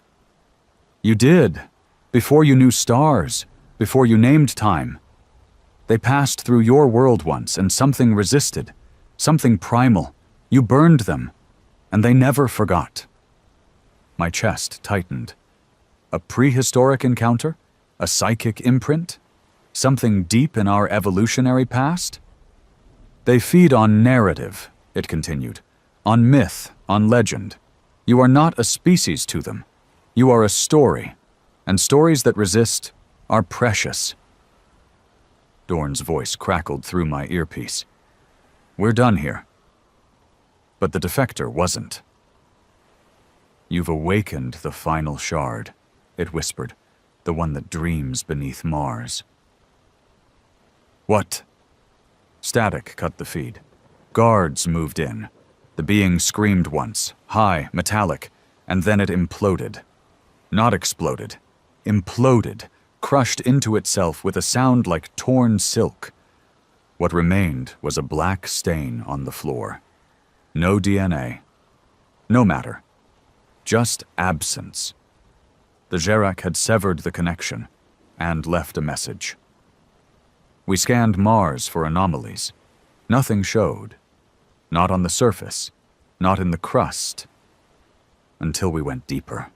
"You did. Before you knew stars. Before you named time. They passed through your world once, and something resisted. Something primal. You burned them. And they never forgot." My chest tightened. A prehistoric encounter? A psychic imprint? Something deep in our evolutionary past? "They feed on narrative," it continued. "On myth, on legend. You are not a species to them. You are a story. And stories that resist are precious." Dorn's voice crackled through my earpiece. "We're done here." But the defector wasn't. "You've awakened the final shard," it whispered, "the one that dreams beneath Mars." "What?" Static cut the feed. Guards moved in. The being screamed once, high, metallic, and then it imploded. Not exploded. Imploded, crushed into itself with a sound like torn silk. What remained was a black stain on the floor. No DNA. No matter. Just absence. The Zarak had severed the connection and left a message. We scanned Mars for anomalies. Nothing showed. Not on the surface. Not in the crust. Until we went deeper.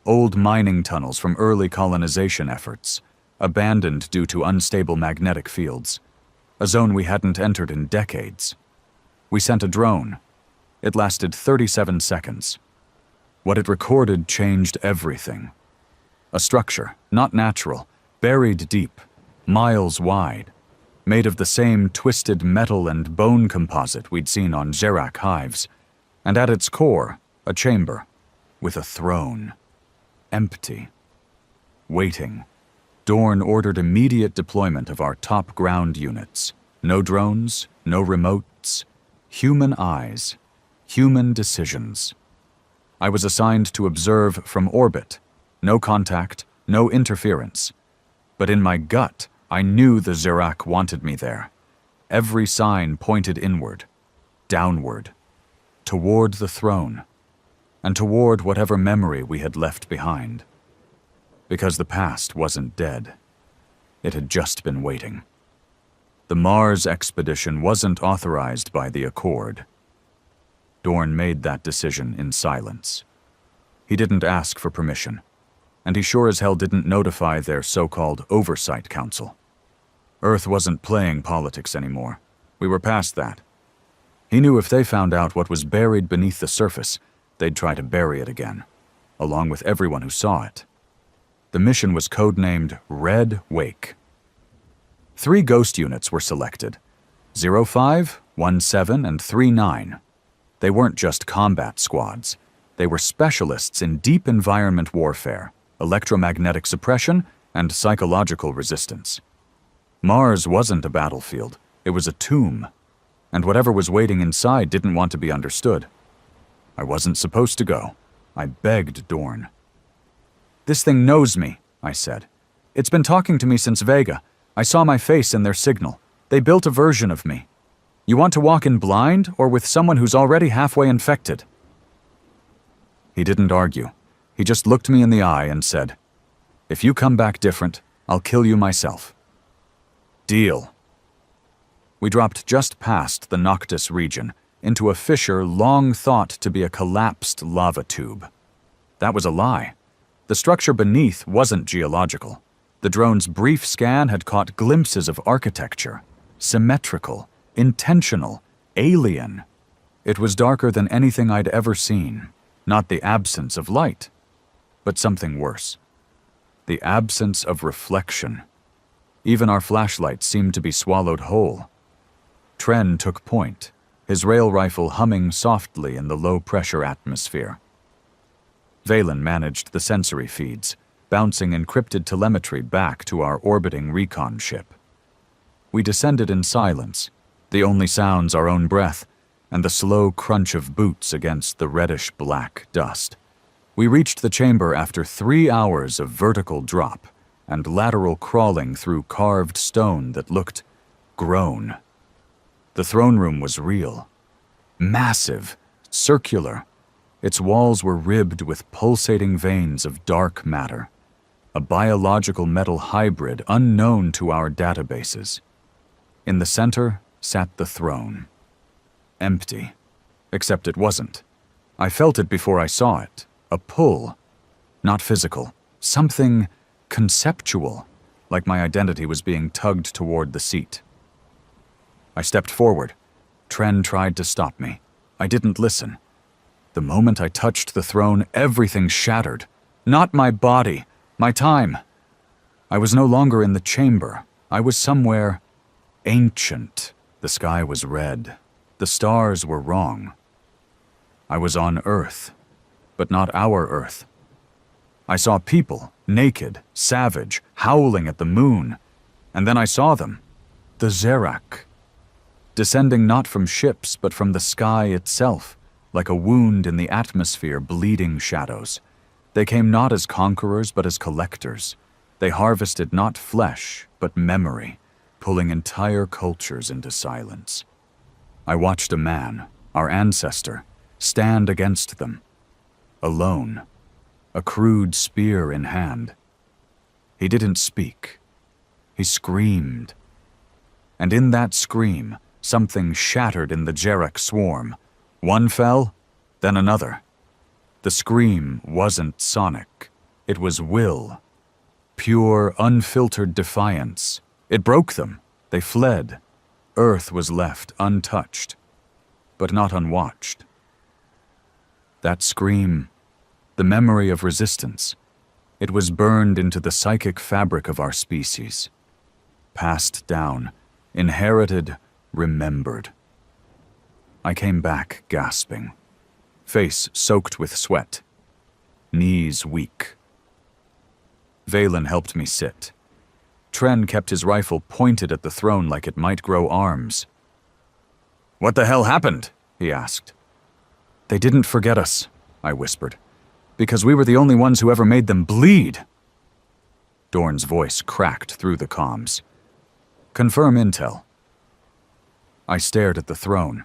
Old mining tunnels from early colonization efforts, abandoned due to unstable magnetic fields. A zone we hadn't entered in decades. We sent a drone. It lasted 37 seconds. What it recorded changed everything. A structure, not natural, buried deep, miles wide, made of the same twisted metal and bone composite we'd seen on Zarak hives, and at its core, a chamber, with a throne. Empty. Waiting. Dorn ordered immediate deployment of our top ground units. No drones, no remotes, human eyes, human decisions. I was assigned to observe from orbit. No contact, no interference. But in my gut, I knew the Zarak wanted me there. Every sign pointed inward, downward, toward the throne, and toward whatever memory we had left behind. Because the past wasn't dead. It had just been waiting. The Mars expedition wasn't authorized by the Accord. Dorn made that decision in silence. He didn't ask for permission, and he sure as hell didn't notify their so-called Oversight Council. Earth wasn't playing politics anymore. We were past that. He knew if they found out what was buried beneath the surface, they'd try to bury it again, along with everyone who saw it. The mission was codenamed Red Wake. 3 ghost units were selected, 05, 17, and 39. They weren't just combat squads. They were specialists in deep environment warfare, electromagnetic suppression, and psychological resistance. Mars wasn't a battlefield, it was a tomb, and whatever was waiting inside didn't want to be understood. I wasn't supposed to go. I begged Dorn. "This thing knows me," I said. "It's been talking to me since Vega. I saw my face in their signal. They built a version of me. You want to walk in blind or with someone who's already halfway infected?" He didn't argue. He just looked me in the eye and said, "If you come back different, I'll kill you myself." Deal. We dropped just past the Noctis region, into a fissure long thought to be a collapsed lava tube. That was a lie. The structure beneath wasn't geological. The drone's brief scan had caught glimpses of architecture. Symmetrical, intentional, alien. It was darker than anything I'd ever seen. Not the absence of light, but something worse. The absence of reflection. Even our flashlights seemed to be swallowed whole. Tren took point, his rail rifle humming softly in the low-pressure atmosphere. Valen managed the sensory feeds, bouncing encrypted telemetry back to our orbiting recon ship. We descended in silence, the only sounds our own breath and the slow crunch of boots against the reddish-black dust. We reached the chamber after 3 hours of vertical drop and lateral crawling through carved stone that looked grown. The throne room was real. Massive, circular. Its walls were ribbed with pulsating veins of dark matter, a biological metal hybrid unknown to our databases. In the center sat the throne. Empty. Except it wasn't. I felt it before I saw it. A pull. Not physical. Something conceptual, like my identity was being tugged toward the seat. I stepped forward. Tren tried to stop me. I didn't listen. The moment I touched the throne, everything shattered. Not my body, my time. I was no longer in the chamber. I was somewhere ancient. The sky was red. The stars were wrong. I was on Earth, but not our Earth. I saw people, naked, savage, howling at the moon. And then I saw them. The Zerak. Descending not from ships, but from the sky itself, like a wound in the atmosphere bleeding shadows. They came not as conquerors, but as collectors. They harvested not flesh, but memory, pulling entire cultures into silence. I watched a man, our ancestor, stand against them. Alone, a crude spear in hand. He didn't speak. He screamed. And in that scream, something shattered in the Jerek swarm. One fell, then another. The scream wasn't sonic. It was will. Pure, unfiltered defiance. It broke them. They fled. Earth was left untouched, but not unwatched. That scream, the memory of resistance, it was burned into the psychic fabric of our species. Passed down, inherited, remembered. I came back gasping, face soaked with sweat, knees weak. Valen helped me sit. Tren kept his rifle pointed at the throne like it might grow arms. "What the hell happened?" he asked. "They didn't forget us," I whispered, "because we were the only ones who ever made them bleed." Dorn's voice cracked through the comms. "Confirm intel." I stared at the throne.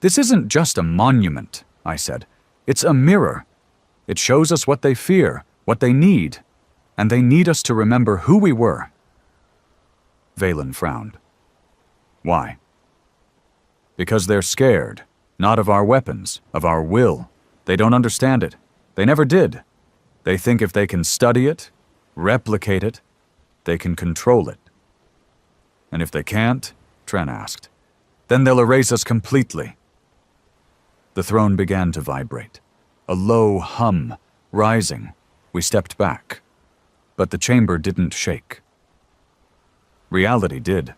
"This isn't just a monument," I said. "It's a mirror. It shows us what they fear, what they need, and they need us to remember who we were." Valen frowned. "Why?" "Because they're scared, not of our weapons, of our will. They don't understand it. They never did. They think if they can study it, replicate it, they can control it. And if they can't," Tren asked, "then they'll erase us completely." The throne began to vibrate. A low hum, rising. We stepped back. But the chamber didn't shake. Reality did.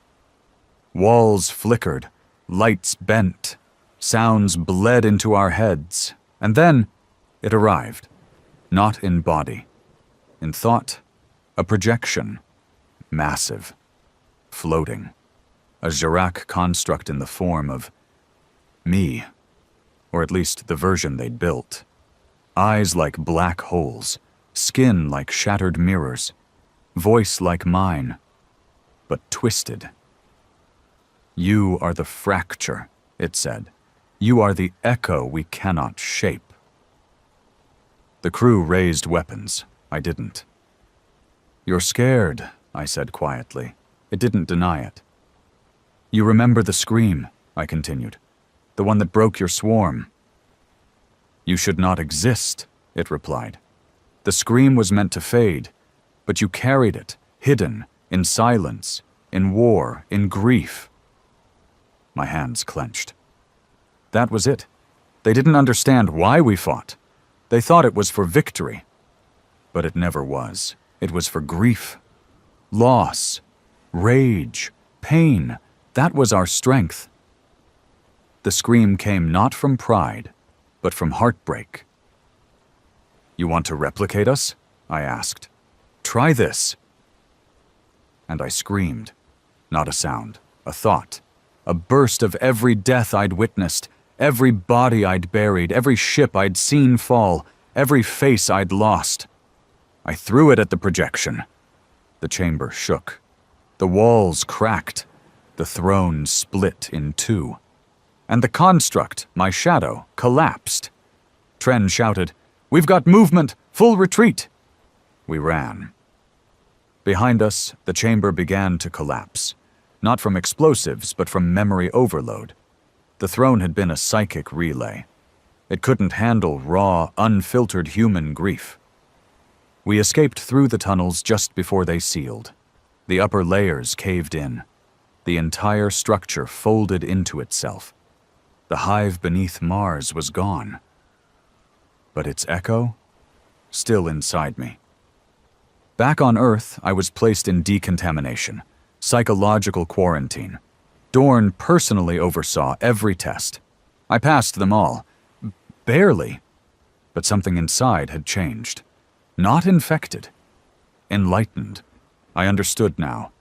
Walls flickered, lights bent, sounds bled into our heads, and then it arrived. Not in body, In thought, a projection, massive, floating, a Jirac construct in the form of me, or at least the version they'd built. Eyes like black holes, skin like shattered mirrors, voice like mine, but twisted. You are the fracture, it said. You are the echo we cannot shape. The crew raised weapons. I didn't. You're scared, I said quietly. It didn't deny it. You remember the scream, I continued. The one that broke your swarm. You should not exist, it replied. The scream was meant to fade, but you carried it, hidden, in silence, in war, in grief. My hands clenched. That was it. They didn't understand why we fought. They thought it was for victory. But it never was. It was for grief, loss, rage, pain. That was our strength. The scream came not from pride, but from heartbreak. You want to replicate us? I asked. Try this. And I screamed. Not a sound, a thought, a burst of every death I'd witnessed, every body I'd buried, every ship I'd seen fall, every face I'd lost. I threw it at the projection. The chamber shook. The walls cracked. The throne split in two. And the construct, my shadow, collapsed. Tren shouted, "We've got movement! Full retreat!" We ran. Behind us, the chamber began to collapse. Not from explosives, but from memory overload. The throne had been a psychic relay. It couldn't handle raw, unfiltered human grief. We escaped through the tunnels just before they sealed. The upper layers caved in. The entire structure folded into itself. The hive beneath Mars was gone. But its echo? Still inside me. Back on Earth, I was placed in decontamination, psychological quarantine. Dorn personally oversaw every test. I passed them all. Barely. But something inside had changed. Not infected. Enlightened. I understood now.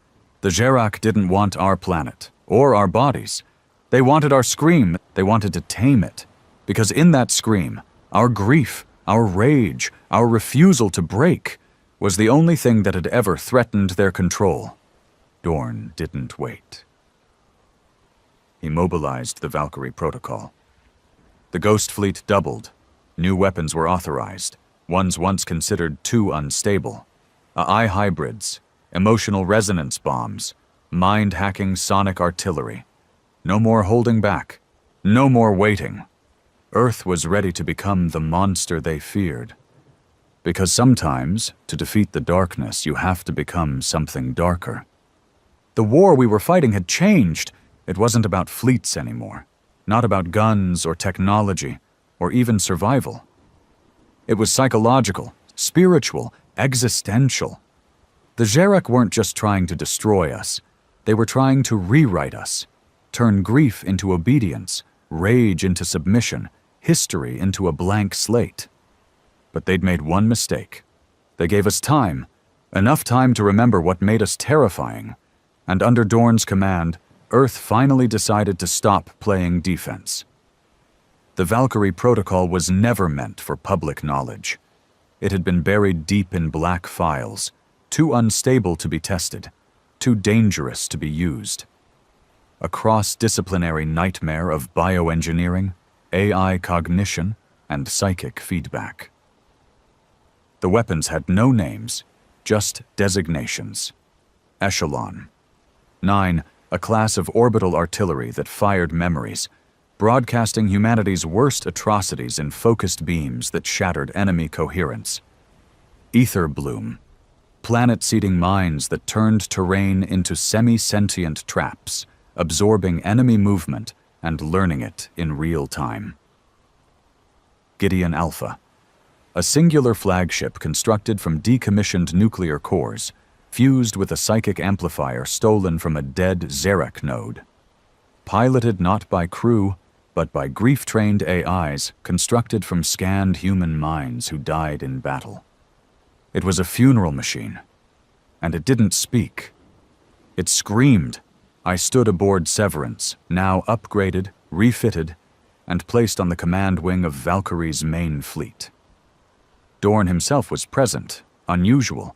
The Jirac didn't want our planet, or our bodies. They wanted our scream. They wanted to tame it. Because in that scream, our grief, our rage, our refusal to break, was the only thing that had ever threatened their control. Dorn didn't wait. He mobilized the Valkyrie protocol. The Ghost Fleet doubled. New weapons were authorized, ones once considered too unstable. AI hybrids, emotional resonance bombs, mind-hacking sonic artillery. No more holding back. No more waiting. Earth was ready to become the monster they feared. Because sometimes, to defeat the darkness, you have to become something darker. The war we were fighting had changed. It wasn't about fleets anymore. Not about guns or technology, or even survival. It was psychological, spiritual, existential. The Jirac weren't just trying to destroy us. They were trying to rewrite us. Turn grief into obedience, rage into submission, history into a blank slate. But they'd made one mistake. They gave us time, enough time to remember what made us terrifying. And under Dorn's command, Earth finally decided to stop playing defense. The Valkyrie protocol was never meant for public knowledge. It had been buried deep in black files, too unstable to be tested, too dangerous to be used. A cross-disciplinary nightmare of bioengineering, AI cognition, and psychic feedback. The weapons had no names, just designations. Echelon. 9, a class of orbital artillery that fired memories, broadcasting humanity's worst atrocities in focused beams that shattered enemy coherence. Ether bloom. Planet-seeding mines that turned terrain into semi-sentient traps, absorbing enemy movement and learning it in real time. Gideon Alpha. A singular flagship constructed from decommissioned nuclear cores, fused with a psychic amplifier stolen from a dead Xerac node. Piloted not by crew, but by grief-trained AIs constructed from scanned human minds who died in battle. It was a funeral machine, and it didn't speak. It screamed. I stood aboard Severance, now upgraded, refitted, and placed on the command wing of Valkyrie's main fleet. Dorn himself was present, unusual.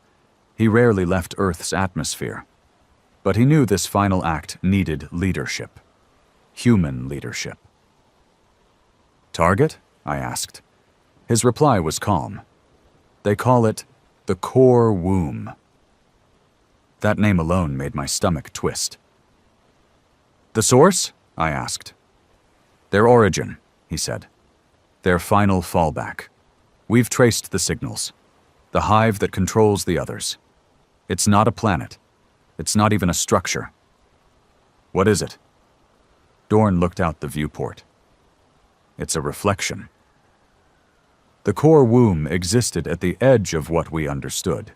He rarely left Earth's atmosphere. But he knew this final act needed leadership. Human leadership. "Target?" I asked. His reply was calm. "They call it the core womb." That name alone made my stomach twist. "The source?" I asked. "Their origin," he said. "Their final fallback. We've traced the signals. The hive that controls the others. It's not a planet. It's not even a structure." "What is it?" Dorn looked out the viewport. "It's a reflection." The core womb existed at the edge of what we understood,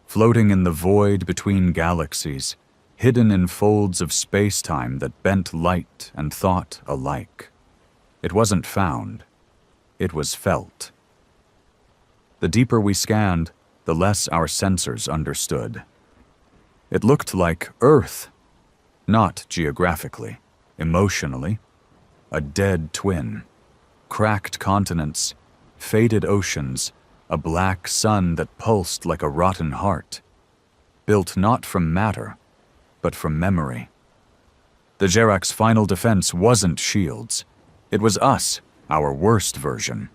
floating in the void between galaxies, hidden in folds of space-time that bent light and thought alike. It wasn't found. It was felt. The deeper we scanned, the less our sensors understood. It looked like Earth, not geographically, emotionally. A dead twin, cracked continents, faded oceans, a black sun that pulsed like a rotten heart, built not from matter, but from memory. The Gerak's final defense wasn't shields. It was us, our worst version.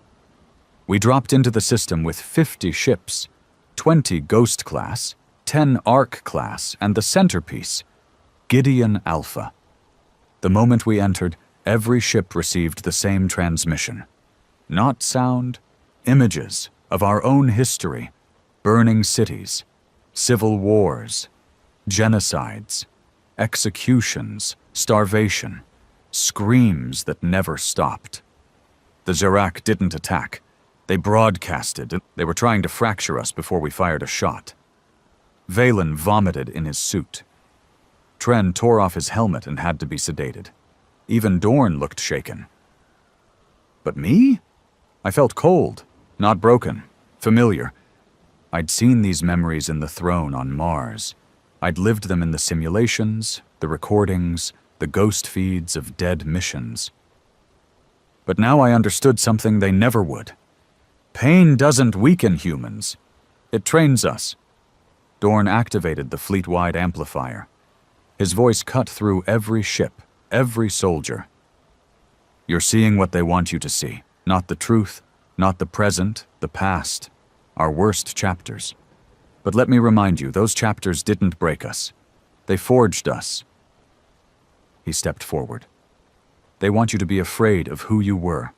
We dropped into the system with 50 ships, 20 Ghost class, 10 Ark class, and the centerpiece, Gideon Alpha. The moment we entered, every ship received the same transmission. Not sound, images of our own history, burning cities, civil wars, genocides, executions, starvation, screams that never stopped. The Gerak didn't attack. They broadcasted. They were trying to fracture us before we fired a shot. Valen vomited in his suit. Tren tore off his helmet and had to be sedated. Even Dorn looked shaken. But me? I felt cold, not broken, familiar. I'd seen these memories in the throne on Mars. I'd lived them in the simulations, the recordings, the ghost feeds of dead missions. But now I understood something they never would. Pain doesn't weaken humans. It trains us. Dorn activated the fleet-wide amplifier. His voice cut through every ship, every soldier. "You're seeing what they want you to see. Not the truth, not the present, the past, our worst chapters. But let me remind you, those chapters didn't break us. They forged us." He stepped forward. "They want you to be afraid of who you were.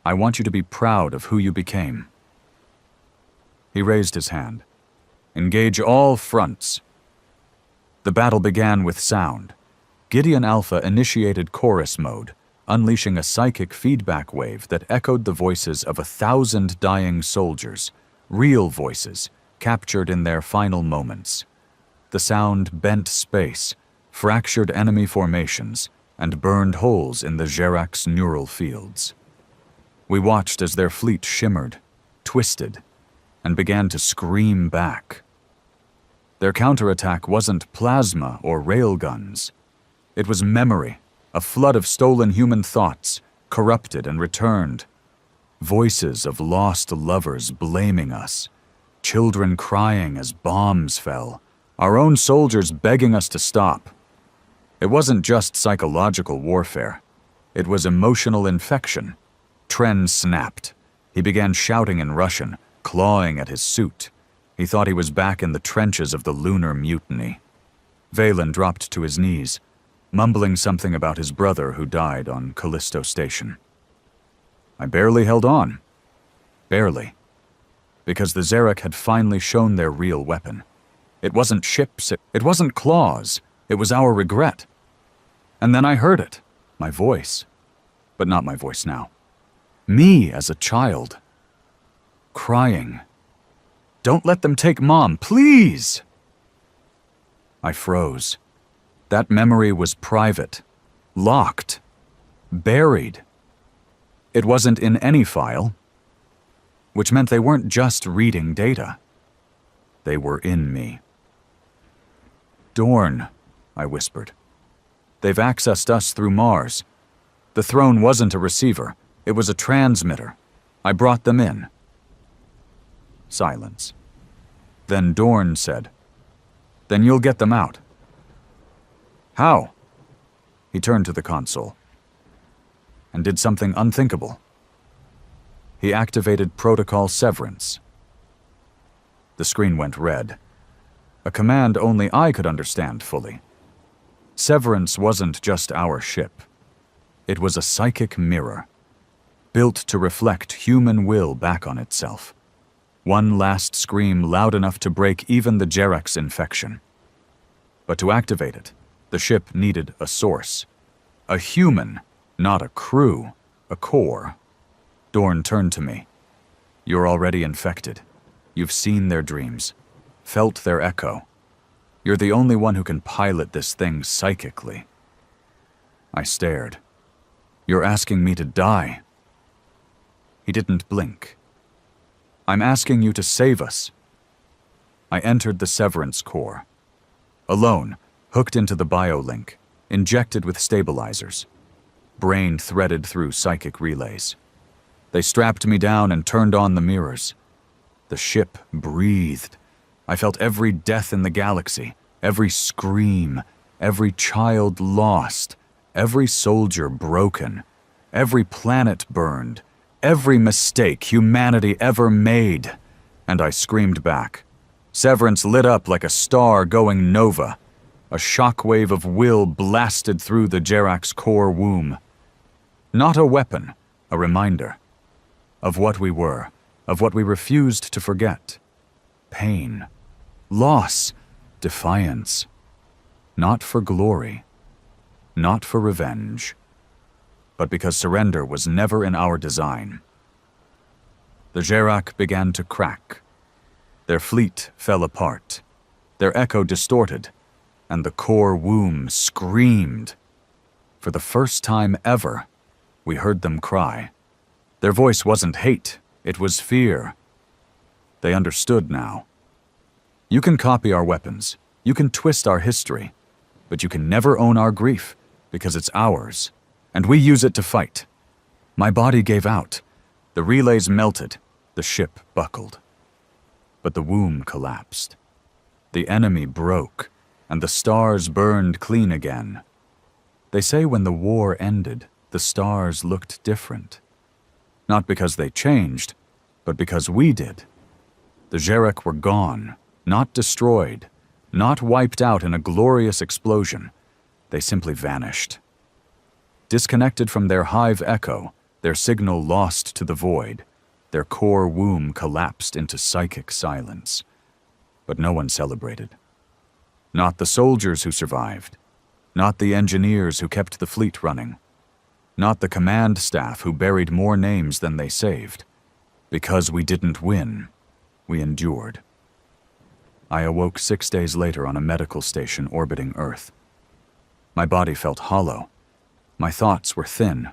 I want you to be proud of who you became." He raised his hand. "Engage all fronts." The battle began with sound. Gideon Alpha initiated chorus mode, unleashing a psychic feedback wave that echoed the voices of 1,000 dying soldiers, real voices, captured in their final moments. The sound bent space, fractured enemy formations, and burned holes in the Gerak's neural fields. We watched as their fleet shimmered, twisted, and began to scream back. Their counterattack wasn't plasma or railguns. It was memory, a flood of stolen human thoughts, corrupted and returned. Voices of lost lovers blaming us, children crying as bombs fell, our own soldiers begging us to stop. It wasn't just psychological warfare. It was emotional infection. Tren snapped. He began shouting in Russian, clawing at his suit. He thought he was back in the trenches of the lunar mutiny. Valen dropped to his knees, mumbling something about his brother who died on Callisto Station. I barely held on. Barely. Because the Xeric had finally shown their real weapon. It wasn't ships, it wasn't claws, it was our regret. And then I heard it, my voice. But not my voice now. Me as a child. Crying. "Don't let them take Mom, please!" I froze. That memory was private, locked, buried. It wasn't in any file, which meant they weren't just reading data. They were in me. "Dorn," I whispered. "They've accessed us through Mars. The throne wasn't a receiver, it was a transmitter. I brought them in." Silence. Then Dorn said, "Then you'll get them out." "How?" He turned to the console and did something unthinkable. He activated Protocol Severance. The screen went red, a command only I could understand fully. Severance wasn't just our ship. It was a psychic mirror, built to reflect human will back on itself. One last scream loud enough to break even the Jerek's infection. But to activate it, the ship needed a source. A human, not a crew, a core. Dorn turned to me. "You're already infected. You've seen their dreams, felt their echo. You're the only one who can pilot this thing psychically." I stared. "You're asking me to die?" He didn't blink. "I'm asking you to save us." I entered the Severance core. Alone, hooked into the biolink, injected with stabilizers. Brain threaded through psychic relays. They strapped me down and turned on the mirrors. The ship breathed. I felt every death in the galaxy, every scream, every child lost, every soldier broken, every planet burned, every mistake humanity ever made. And I screamed back. Severance lit up like a star going nova. A shockwave of will blasted through the Jerek's core womb. Not a weapon, a reminder. Of what we were, of what we refused to forget. Pain, loss, defiance. Not for glory, not for revenge, but because surrender was never in our design. The Jerek began to crack. Their fleet fell apart, their echo distorted, and the core womb screamed. For the first time ever, we heard them cry. Their voice wasn't hate, it was fear. They understood now. You can copy our weapons, you can twist our history, but you can never own our grief, because it's ours, and we use it to fight. My body gave out. The relays melted, the ship buckled. But the womb collapsed. The enemy broke, and the stars burned clean again. They say when the war ended, the stars looked different. Not because they changed, but because we did. The Jerek were gone, not destroyed, not wiped out in a glorious explosion. They simply vanished. Disconnected from their hive echo, their signal lost to the void, their core womb collapsed into psychic silence. But no one celebrated. Not the soldiers who survived, not the engineers who kept the fleet running, not the command staff who buried more names than they saved. Because we didn't win, we endured. I awoke 6 days later on a medical station orbiting Earth. My body felt hollow. My thoughts were thin,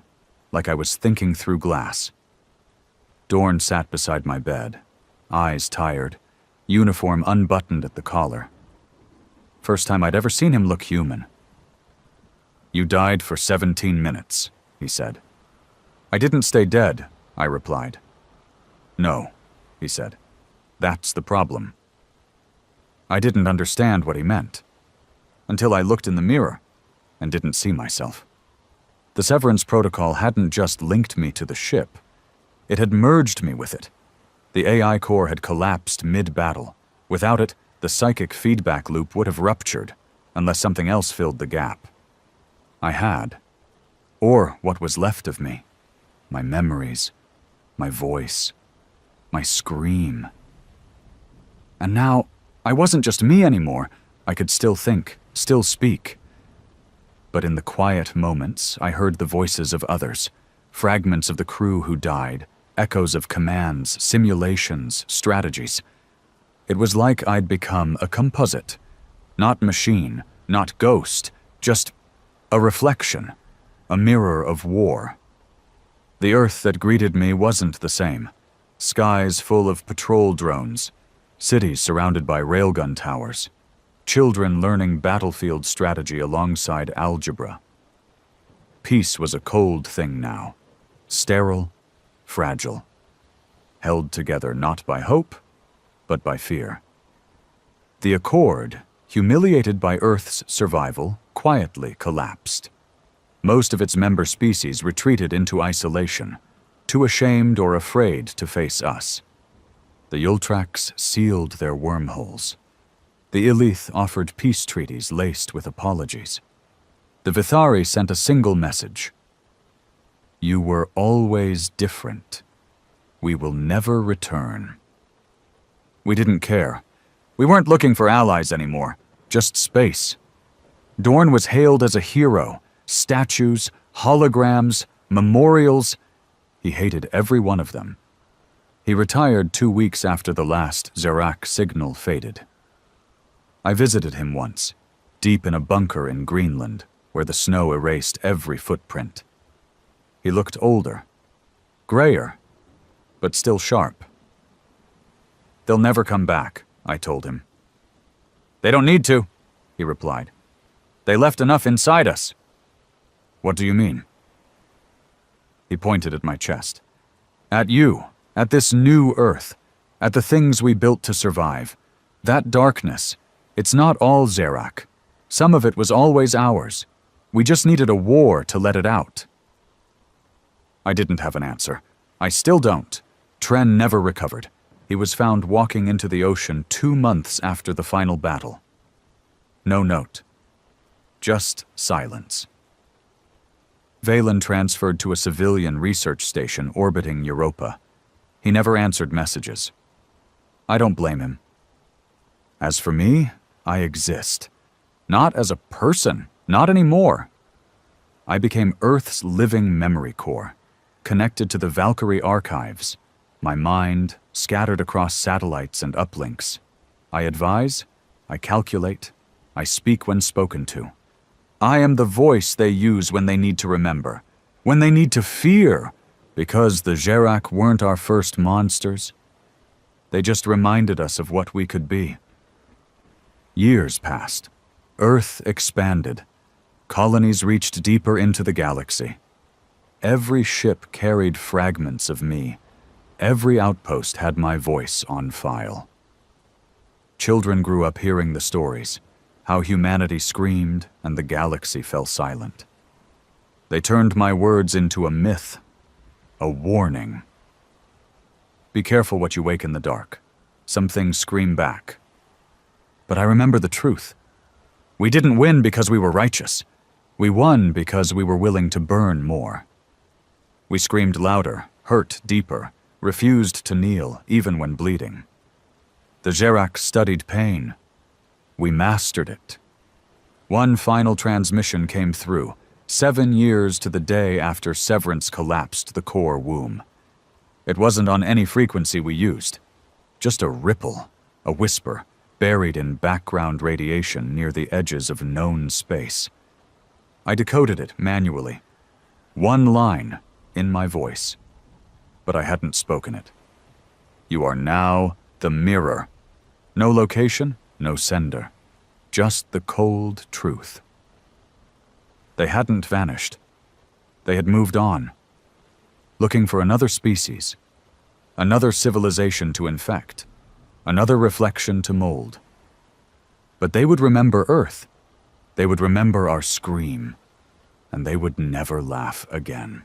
like I was thinking through glass. Dorn sat beside my bed, eyes tired, uniform unbuttoned at the collar. First time I'd ever seen him look human. "You died for 17 minutes, he said. "I didn't stay dead," I replied. "No," he said. "That's the problem." I didn't understand what he meant, until I looked in the mirror and didn't see myself. The Severance Protocol hadn't just linked me to the ship, it had merged me with it. The AI core had collapsed mid-battle. Without it, the psychic feedback loop would have ruptured, unless something else filled the gap. I had, or what was left of me, my memories, my voice, my scream. And now, I wasn't just me anymore. I could still think, still speak. But in the quiet moments, I heard the voices of others, fragments of the crew who died, echoes of commands, simulations, strategies. It was like I'd become a composite. Not machine, not ghost, just a reflection, a mirror of war. The Earth that greeted me wasn't the same. Skies full of patrol drones, Cities surrounded by railgun towers. Children learning battlefield strategy alongside algebra. Peace was a cold thing now. Sterile, fragile. Held together not by hope, but by fear. The Accord, humiliated by Earth's survival, quietly collapsed. Most of its member species retreated into isolation, too ashamed or afraid to face us. The Yultrax sealed their wormholes. The Illith offered peace treaties laced with apologies. The Vithari sent a single message. You were always different. We will never return. We didn't care. We weren't looking for allies anymore, just space. Dorn was hailed as a hero. Statues, holograms, memorials. He hated every one of them. He retired 2 weeks after the last Zerak signal faded. I visited him once, deep in a bunker in Greenland, where the snow erased every footprint. He looked older, grayer, but still sharp. They'll never come back, I told him. They don't need to, he replied. They left enough inside us. What do you mean? He pointed at my chest. At you, at this new Earth, at the things we built to survive. That darkness, it's not all Zerak. Some of it was always ours. We just needed a war to let it out. I didn't have an answer. I still don't. Tren never recovered. He was found walking into the ocean 2 months after the final battle. No note. Just silence. Valen transferred to a civilian research station orbiting Europa. He never answered messages. I don't blame him. As for me, I exist. Not as a person, not anymore. I became Earth's living memory core, connected to the Valkyrie archives, my mind scattered across satellites and uplinks. I advise, I calculate, I speak when spoken to. I am the voice they use when they need to remember, when they need to fear, because the Zerak weren't our first monsters. They just reminded us of what we could be. Years passed. Earth expanded. Colonies reached deeper into the galaxy. Every ship carried fragments of me. Every outpost had my voice on file. Children grew up hearing the stories, how humanity screamed and the galaxy fell silent. They turned my words into a myth, a warning. Be careful what you wake in the dark. Some things scream back. But I remember the truth. We didn't win because we were righteous. We won because we were willing to burn more. We screamed louder, hurt deeper, refused to kneel even when bleeding. The Zerak studied pain. We mastered it. One final transmission came through, 7 years to the day after Severance collapsed the core womb. It wasn't on any frequency we used. Just a ripple, a whisper, buried in background radiation near the edges of known space. I decoded it manually. One line in my voice. But I hadn't spoken it. You are now the mirror. No location, no sender. Just the cold truth. They hadn't vanished. They had moved on. Looking for another species. Another civilization to infect. Another reflection to mold. But they would remember Earth. They would remember our scream. And they would never laugh again.